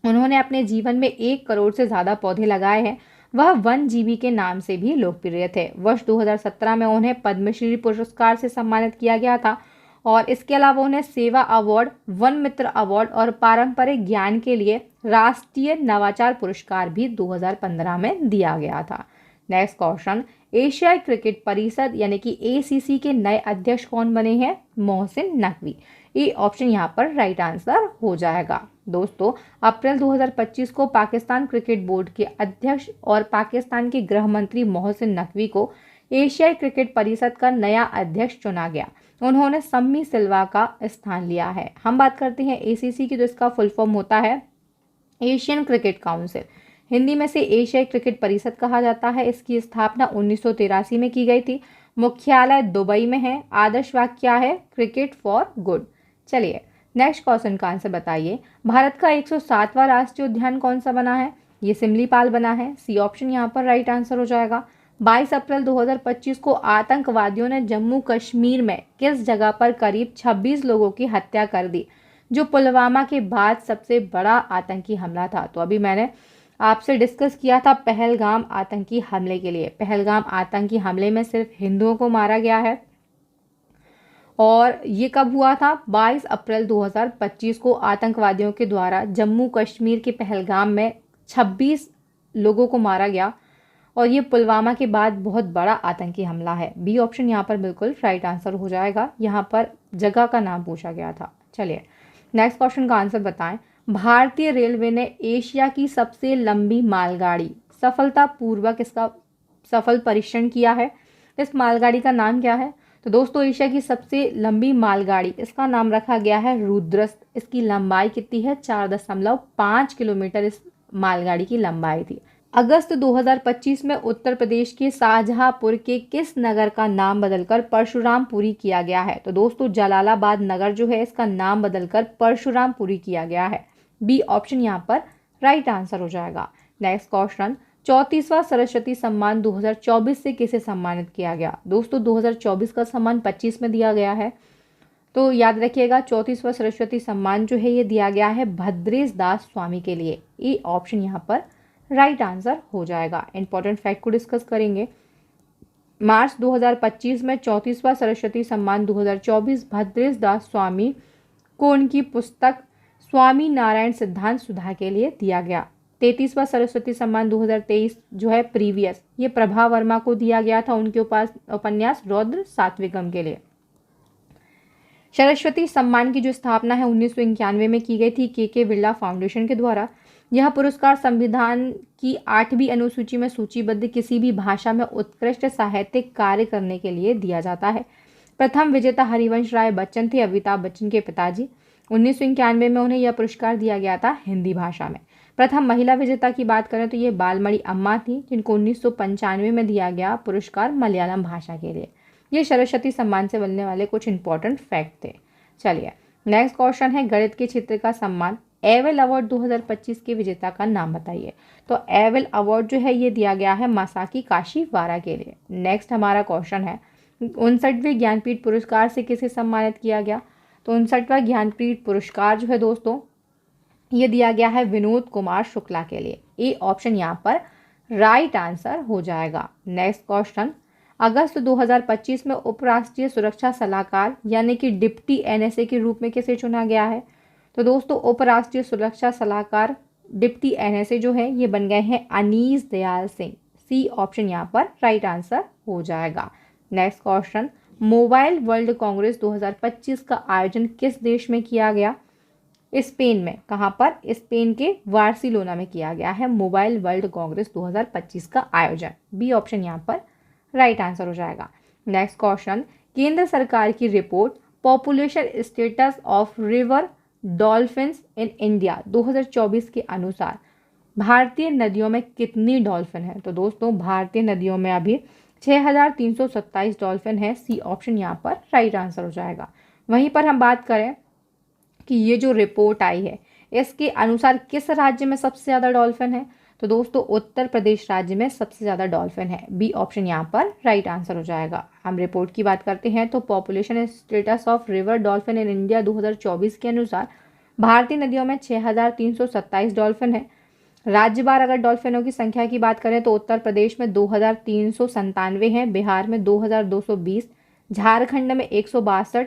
उन्होंने अपने जीवन में 1 करोड़ से ज़्यादा पौधे लगाए हैं। वह वन जीवी के नाम से भी लोकप्रिय थे। वर्ष 2017 में उन्हें पद्मश्री पुरस्कार से सम्मानित किया गया था और इसके अलावा उन्हें सेवा अवार्ड, वन मित्र अवार्ड और पारंपरिक ज्ञान के लिए राष्ट्रीय नवाचार पुरस्कार भी 2015 में दिया गया था। नेक्स्ट क्वेश्चन, एशियाई क्रिकेट परिषद यानी कि ACC के नए अध्यक्ष कौन बने हैं। मोहसिन नकवी। ए ऑप्शन यहाँ पर राइट आंसर हो जाएगा। दोस्तों अप्रैल 2025 को पाकिस्तान क्रिकेट बोर्ड के अध्यक्ष और पाकिस्तान के गृह मंत्री मोहसिन नकवी को एशियाई क्रिकेट परिषद का नया अध्यक्ष चुना गया। उन्होंने सम्मी सिल्वा का स्थान लिया है। हम बात करते हैं ACC की, तो इसका फुल फॉर्म होता है एशियन क्रिकेट काउंसिल। हिंदी में से एशियाई क्रिकेट परिषद कहा जाता है। इसकी स्थापना 1983 में की गई थी। मुख्यालय दुबई में है। आदर्श वाक्य क्या है, क्रिकेट फॉर गुड। चलिए नेक्स्ट क्वेश्चन का आंसर बताइए। भारत का 107वां राष्ट्रीय उद्यान कौन सा बना है। ये सिमलीपाल बना है। सी ऑप्शन यहाँ पर राइट आंसर हो जाएगा। 22 अप्रैल 2025 को आतंकवादियों ने जम्मू कश्मीर में किस जगह पर करीब 26 लोगों की हत्या कर दी, जो पुलवामा के बाद सबसे बड़ा आतंकी हमला था। तो अभी मैंने आपसे डिस्कस किया था पहलगाम आतंकी हमले के लिए। पहलगाम आतंकी हमले में सिर्फ हिंदुओं को मारा गया है और ये कब हुआ था। 22 अप्रैल 2025 को आतंकवादियों के द्वारा जम्मू कश्मीर के पहलगाम में 26 लोगों को मारा गया और ये पुलवामा के बाद बहुत बड़ा आतंकी हमला है। बी ऑप्शन यहाँ पर बिल्कुल राइट आंसर हो जाएगा। यहाँ पर जगह का नाम पूछा गया था। चलिए नेक्स्ट क्वेश्चन का आंसर बताएं। भारतीय रेलवे ने एशिया की सबसे लंबी मालगाड़ी सफलतापूर्वक इसका सफल परीक्षण किया है। इस मालगाड़ी का नाम क्या है। तो दोस्तों एशिया की सबसे लंबी मालगाड़ी, इसका नाम रखा गया है रुद्रस्त। इसकी लंबाई कितनी है, 4.5 किलोमीटर इस मालगाड़ी की लंबाई थी। अगस्त 2025 में उत्तर प्रदेश के शाहजहांपुर के किस नगर का नाम बदलकर परशुरामपुरी किया गया है। तो दोस्तों जलालाबाद नगर जो है इसका नाम बदलकर परशुरामपुरी किया गया है। बी ऑप्शन यहाँ पर राइट आंसर हो जाएगा। नेक्स्ट क्वेश्चन, 34वां सरस्वती सम्मान 2024 से किसे सम्मानित किया गया। दोस्तों 2024 का सम्मान 25 में दिया गया है, तो याद रखिएगा 34वां सरस्वती सम्मान जो है ये दिया गया है भद्रेश दास स्वामी के लिए। ए ऑप्शन यहाँ पर राइट आंसर हो जाएगा। इंपॉर्टेंट फैक्ट को डिस्कस करेंगे। मार्च 2025 में 34वां सरस्वती सम्मान 2024 भद्रेश दास स्वामी को उनकी पुस्तक स्वामी नारायण सिद्धांत सुधा के लिए दिया गया। 33वां सरस्वती सम्मान 2023 जो है प्रीवियस, ये प्रभा वर्मा को दिया गया था उनके उपन्यास रौद्र सात्विकम के लिए। सरस्वती सम्मान की जो स्थापना है 1991 में की गई थी के बिरला फाउंडेशन के द्वारा। यह पुरस्कार संविधान की 8वीं अनुसूची में सूचीबद्ध किसी भी भाषा में उत्कृष्ट साहित्यिक कार्य करने के लिए दिया जाता है। प्रथम विजेता हरिवंश राय बच्चन थे, अमिताभ बच्चन के पिताजी। 1991 में उन्हें यह पुरस्कार दिया गया था हिंदी भाषा में। प्रथम महिला विजेता की बात करें तो ये बालमणि अम्मा थी, जिनको 1995 में दिया गया पुरस्कार मलयालम भाषा के लिए। ये सरस्वती सम्मान से मिलने वाले कुछ इंपॉर्टेंट फैक्ट थे। चलिए नेक्स्ट क्वेश्चन है, गणित के क्षेत्र का सम्मान एवेल अवार्ड 2025 के विजेता का नाम बताइए। तो एवेल अवार्ड जो है ये दिया गया है मासाकी काशीवारा के लिए। नेक्स्ट हमारा क्वेश्चन है, 59वें ज्ञानपीठ पुरस्कार से किसे सम्मानित किया गया। तो 59वां ज्ञानपीठ पुरस्कार जो है दोस्तों ये दिया गया है विनोद कुमार शुक्ला के लिए। ए ऑप्शन यहाँ पर राइट आंसर हो जाएगा। नेक्स्ट क्वेश्चन, अगस्त 2025 में उपराष्ट्रीय सुरक्षा सलाहकार यानी कि डिप्टी एनएसए के रूप में किसे चुना गया है। तो दोस्तों उपराष्ट्रीय सुरक्षा सलाहकार डिप्टी एनएसए जो है ये बन गए हैं अनीस दयाल सिंह। सी ऑप्शन यहाँ पर राइट आंसर हो जाएगा। Next question, mobile world Congress 2025 का आयोजन किस देश में किया गया। स्पेन में। कहाँ पर? स्पेन के बार्सिलोना में किया गया है मोबाइल वर्ल्ड कांग्रेस 2025 का आयोजन। बी ऑप्शन यहाँ पर राइट आंसर हो जाएगा। नेक्स्ट क्वेश्चन, केंद्र सरकार की report population status of river dolphins in India 2024 के अनुसार भारतीय नदियों में कितनी डॉल्फिन है। तो दोस्तों भारतीय नदियों में अभी 6327 डॉल्फिन है। सी ऑप्शन यहाँ पर राइट आंसर हो जाएगा। वहीं पर हम बात करें कि ये जो रिपोर्ट आई है इसके अनुसार किस राज्य में सबसे ज़्यादा डॉल्फिन है। तो दोस्तों उत्तर प्रदेश राज्य में सबसे ज़्यादा डॉल्फिन है। बी ऑप्शन यहाँ पर राइट आंसर हो जाएगा। हम रिपोर्ट की बात करते हैं तो population status of river dolphin in India 2024 के अनुसार भारतीय नदियों में 6327 डॉल्फिन है। राज्यवार अगर डॉल्फिनों की संख्या की बात करें तो उत्तर प्रदेश में 2397 हैं, बिहार में 2220, झारखंड में 162,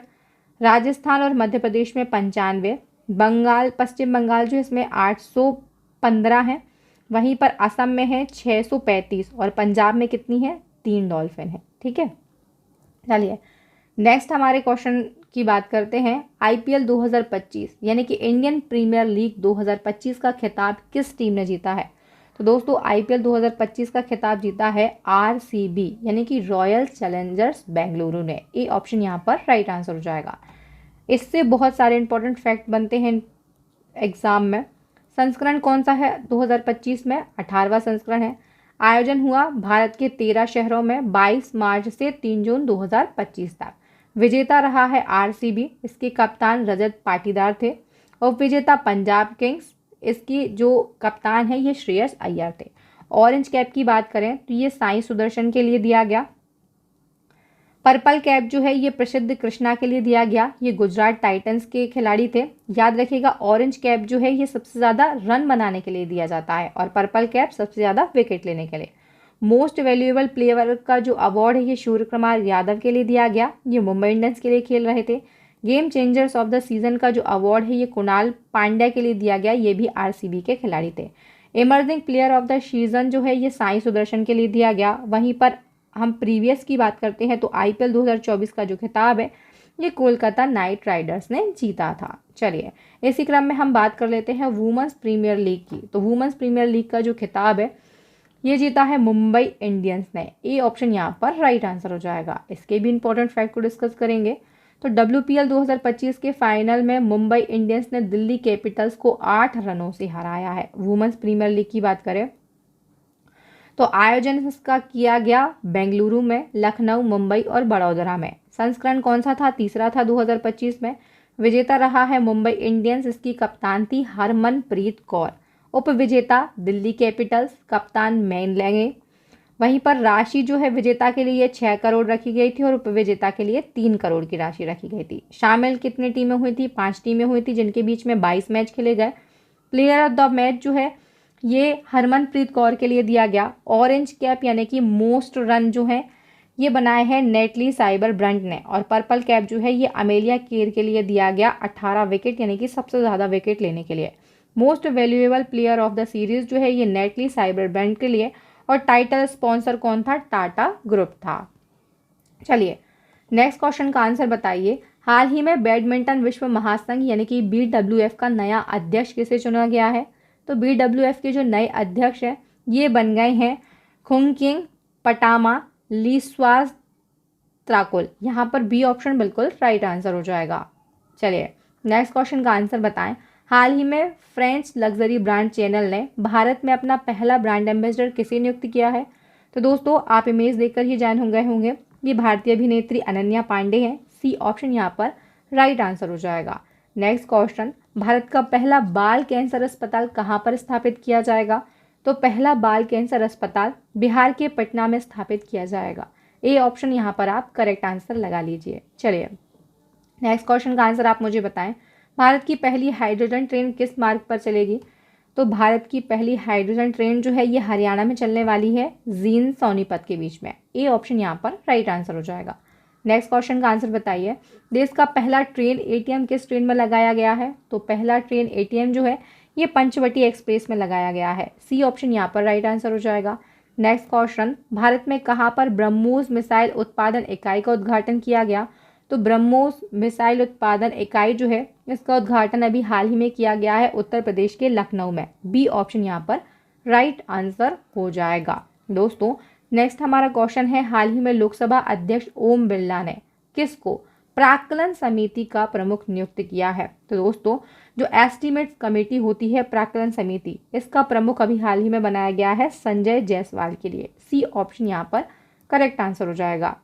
राजस्थान और मध्य प्रदेश में 95, पश्चिम बंगाल जो इसमें 815 है, वहीं पर असम में है 635 और पंजाब में कितनी है 3 डॉल्फिन है। ठीक है, चलिए नेक्स्ट हमारे क्वेश्चन की बात करते हैं। आईपीएल 2025 यानी कि इंडियन प्रीमियर लीग 2025 का खिताब किस टीम ने जीता है। तो दोस्तों आईपीएल 2025 का खिताब जीता है आरसीबी यानी कि रॉयल चैलेंजर्स बेंगलुरु ने। ए ऑप्शन यहाँ पर राइट आंसर हो जाएगा। इससे बहुत सारे इंपॉर्टेंट फैक्ट बनते हैं एग्जाम में। संस्करण कौन सा है 2025 में? 18वां संस्करण है। आयोजन हुआ भारत के 13 शहरों में 22 मार्च से 3 जून 2025 तक। विजेता रहा है आरसीबी, इसके कप्तान रजत पाटीदार थे। और विजेता पंजाब किंग्स, इसकी जो कप्तान है ये श्रेयस अय्यर थे। ऑरेंज कैप की बात करें तो ये साई सुदर्शन के लिए दिया गया। पर्पल कैप जो है ये प्रसिद्ध कृष्णा के लिए दिया गया, ये गुजरात टाइटंस के खिलाड़ी थे। याद रखिएगा ऑरेंज कैप जो है ये सबसे ज़्यादा रन बनाने के लिए दिया जाता है और पर्पल कैप सबसे ज़्यादा विकेट लेने के लिए। मोस्ट वैल्यूएबल प्लेयर का जो अवार्ड है ये सूर्य कुमार यादव के लिए दिया गया, ये मुंबई इंडियंस के लिए खेल रहे थे। Game changers of the season का जो अवार्ड है ये कुणाल पांड्या के लिए दिया गया, ये भी आरसीबी के खिलाड़ी थे। Emerging player of the season जो है ये साई सुदर्शन के लिए दिया गया। वहीं पर हम प्रीवियस की बात करते हैं तो आईपीएल 2024 का जो खिताब है ये कोलकाता नाइट राइडर्स ने जीता था। चलिए इसी क्रम में हम बात कर लेते हैं वुमेन्स प्रीमियर लीग की। तो वुमेन्स प्रीमियर लीग का जो खिताब है ये जीता है मुंबई इंडियंस ने। ए ऑप्शन यहाँ पर राइट आंसर हो जाएगा। इसके भी इंपॉर्टेंट फैक्ट को डिस्कस करेंगे। तो WPL 2025 के फाइनल में मुंबई इंडियंस ने दिल्ली कैपिटल्स को 8 रनों से हराया है। वुमेन्स प्रीमियर लीग की बात करें तो आयोजन इसका किया गया बेंगलुरु में, लखनऊ, मुंबई और बड़ौदरा में। संस्करण कौन सा था? तीसरा था 2025 में। विजेता रहा है मुंबई इंडियंस, इसकी कप्तान थी हरमनप्रीत कौर। उप विजेता दिल्ली कैपिटल्स, कप्तान मैन लेंगे। वहीं पर राशि जो है विजेता के लिए 6 करोड़ रखी गई थी और उप विजेता के लिए 3 करोड़ की राशि रखी गई थी। शामिल कितनी टीमें हुई थी? 5 टीमें हुई थी जिनके बीच में 22 मैच खेले गए। प्लेयर ऑफ द मैच जो है ये हरमनप्रीत कौर के लिए दिया गया। ऑरेंज कैप यानी कि मोस्ट रन जो है ये बनाए हैं नेटली साइबर ब्रंट ने। और पर्पल कैप जो है ये अमेलिया केर के लिए दिया गया 18 विकेट यानी कि सबसे ज़्यादा विकेट लेने के लिए। Most valuable player of the series जो है ये नेटली साइबर ब्रंट के लिए। और टाइटल स्पॉन्सर कौन था? टाटा ग्रुप था। चलिए नेक्स्ट क्वेश्चन का आंसर बताइए। हाल ही में बैडमिंटन विश्व महासंघ यानी कि BWF का नया अध्यक्ष किसे चुना गया है। तो BWF के जो नए अध्यक्ष हैं ये बन गए हैं खुंगकिंग पटामा लीस्वास त्राकुल। यहाँ पर बी ऑप्शन बिल्कुल राइट आंसर हो जाएगा। चलिए नेक्स्ट क्वेश्चन का आंसर बताएं। हाल ही में फ्रेंच लग्जरी ब्रांड चैनल ने भारत में अपना पहला ब्रांड एम्बेसडर किसे नियुक्त किया है। तो दोस्तों आप इमेज देखकर ही जान हो गए होंगे, ये भारतीय अभिनेत्री अनन्या पांडे हैं। सी ऑप्शन यहाँ पर राइट आंसर हो जाएगा। नेक्स्ट क्वेश्चन, भारत का पहला बाल कैंसर अस्पताल कहाँ पर स्थापित किया जाएगा? तो पहला बाल कैंसर अस्पताल बिहार के पटना में स्थापित किया जाएगा। ए ऑप्शन यहाँ पर आप करेक्ट आंसर लगा लीजिए। चलिए नेक्स्ट क्वेश्चन का आंसर आप मुझे बताएं। भारत की पहली हाइड्रोजन ट्रेन किस मार्ग पर चलेगी? तो भारत की पहली हाइड्रोजन ट्रेन जो है ये हरियाणा में चलने वाली है, जींद सोनीपत के बीच में। ए ऑप्शन यहाँ पर राइट आंसर हो जाएगा। नेक्स्ट क्वेश्चन का आंसर बताइए। देश का पहला ट्रेन एटीएम किस ट्रेन में लगाया गया है? तो पहला ट्रेन एटीएम जो है ये पंचवटी एक्सप्रेस में लगाया गया है। सी ऑप्शन यहाँ पर राइट आंसर हो जाएगा। नेक्स्ट क्वेश्चन, भारत में कहाँ पर ब्रह्मोस मिसाइल उत्पादन इकाई का उद्घाटन किया गया? तो ब्रह्मोस मिसाइल उत्पादन इकाई जो है इसका उद्घाटन अभी हाल ही में किया गया है उत्तर प्रदेश के लखनऊ में। बी ऑप्शन यहाँ पर राइट आंसर हो जाएगा। दोस्तों नेक्स्ट हमारा क्वेश्चन है, हाल ही में लोकसभा अध्यक्ष ओम बिरला ने किसको प्राक्कलन समिति का प्रमुख नियुक्त किया है? तो दोस्तों जो एस्टीमेट्स कमेटी होती है प्राक्कलन समिति, इसका प्रमुख अभी हाल ही में बनाया गया है संजय जायसवाल के लिए। सी ऑप्शन यहाँ पर करेक्ट आंसर हो जाएगा।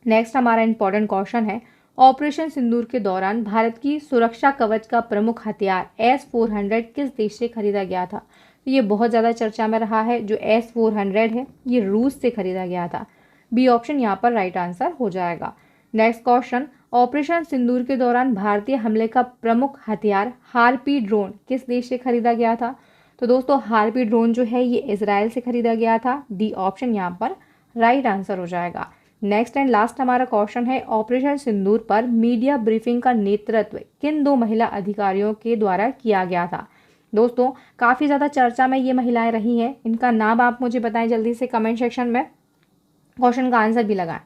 नेक्स्ट हमारा इंपॉर्टेंट क्वेश्चन है, ऑपरेशन सिंदूर के दौरान भारत की सुरक्षा कवच का प्रमुख हथियार S-400 किस देश से खरीदा गया था? तो ये बहुत ज़्यादा चर्चा में रहा है। जो S-400 है ये रूस से खरीदा गया था। बी ऑप्शन यहाँ पर राइट आंसर हो जाएगा। नेक्स्ट क्वेश्चन, ऑपरेशन सिंदूर के दौरान भारतीय हमले का प्रमुख हथियार हार्पी ड्रोन किस देश से खरीदा गया था? तो दोस्तों हार्पी ड्रोन जो है ये इजराइल से खरीदा गया था। डी ऑप्शन यहाँ पर राइट आंसर हो जाएगा। नेक्स्ट एंड लास्ट हमारा क्वेश्चन है, ऑपरेशन सिंदूर पर मीडिया ब्रीफिंग का नेतृत्व किन 2 महिला अधिकारियों के द्वारा किया गया था? दोस्तों काफ़ी ज़्यादा चर्चा में ये महिलाएं रही हैं, इनका नाम आप मुझे बताएं जल्दी से कमेंट सेक्शन में, क्वेश्चन का आंसर भी लगाएं।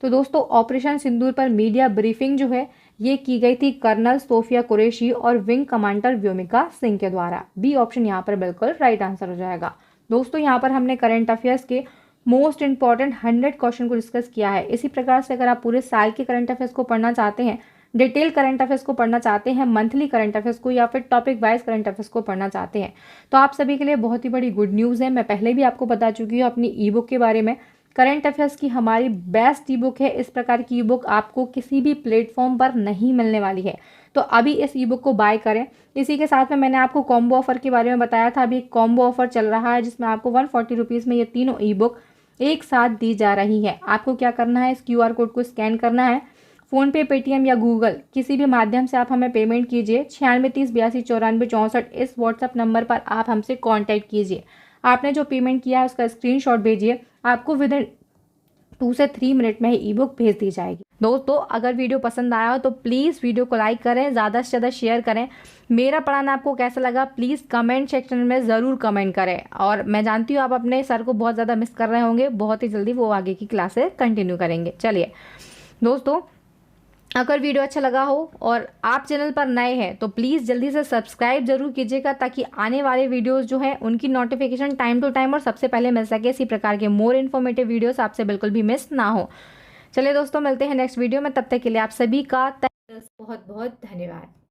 तो दोस्तों ऑपरेशन सिंदूर पर मीडिया ब्रीफिंग जो है ये की गई थी कर्नल सोफिया कुरैशी और विंग कमांडर व्योमिका सिंह के द्वारा। बी ऑप्शन यहाँ पर बिल्कुल राइट आंसर हो जाएगा। दोस्तों यहाँ पर हमने करंट अफेयर्स के मोस्ट इंपॉर्टेंट 100 क्वेश्चन को डिस्कस किया है। इसी प्रकार से अगर आप पूरे साल के करंट अफेयर्स को पढ़ना चाहते हैं, डिटेल करंट अफेयर्स को पढ़ना चाहते हैं, मंथली करंट अफेयर्स को या फिर टॉपिक वाइज करंट अफेयर्स को पढ़ना चाहते हैं, तो आप सभी के लिए बहुत ही बड़ी गुड न्यूज़ है। मैं पहले भी आपको बता चुकी हूँ अपनी ई बुक के बारे में। करंट अफेयर्स की हमारी बेस्ट ई बुक है। इस प्रकार की ई बुक आपको किसी भी प्लेटफॉर्म पर नहीं मिलने वाली है, तो अभी इस ई बुक को बाय करें। इसी के साथ में मैंने आपको कॉम्बो ऑफर के बारे में बताया था, अभी कॉम्बो ऑफर चल रहा है जिसमें आपको 140 रुपीज़ में ये तीनों ई बुक एक साथ दी जा रही है। आपको क्या करना है, इस QR कोड को स्कैन करना है, फ़ोनपे, पेटीएम या गूगल किसी भी माध्यम से आप हमें पेमेंट कीजिए। 96 30 82 94 64 इस व्हाट्सएप नंबर पर आप हमसे कांटेक्ट कीजिए। आपने जो पेमेंट किया है उसका स्क्रीनशॉट भेजिए, आपको विद इन 2 से 3 मिनट में ही ई बुक भेज दी जाएगी। दोस्तों अगर वीडियो पसंद आया हो तो प्लीज़ वीडियो को लाइक करें, ज़्यादा से ज़्यादा शेयर करें। मेरा पढ़ाना आपको कैसा लगा प्लीज़ कमेंट सेक्शन में ज़रूर कमेंट करें। और मैं जानती हूँ आप अपने सर को बहुत ज़्यादा मिस कर रहे होंगे, बहुत ही जल्दी वो आगे की क्लासेस कंटिन्यू करेंगे। चलिए दोस्तों अगर वीडियो अच्छा लगा हो और आप चैनल पर नए हैं तो प्लीज़ जल्दी से सब्सक्राइब जरूर कीजिएगा, ताकि आने वाले वीडियोस जो हैं उनकी नोटिफिकेशन टाइम टू टाइम और सबसे पहले मिल सके। इसी प्रकार के मोर इन्फॉर्मेटिव वीडियोस आपसे बिल्कुल भी मिस ना हो। चलिए दोस्तों मिलते हैं नेक्स्ट वीडियो में, तब तक के लिए आप सभी का बहुत बहुत धन्यवाद।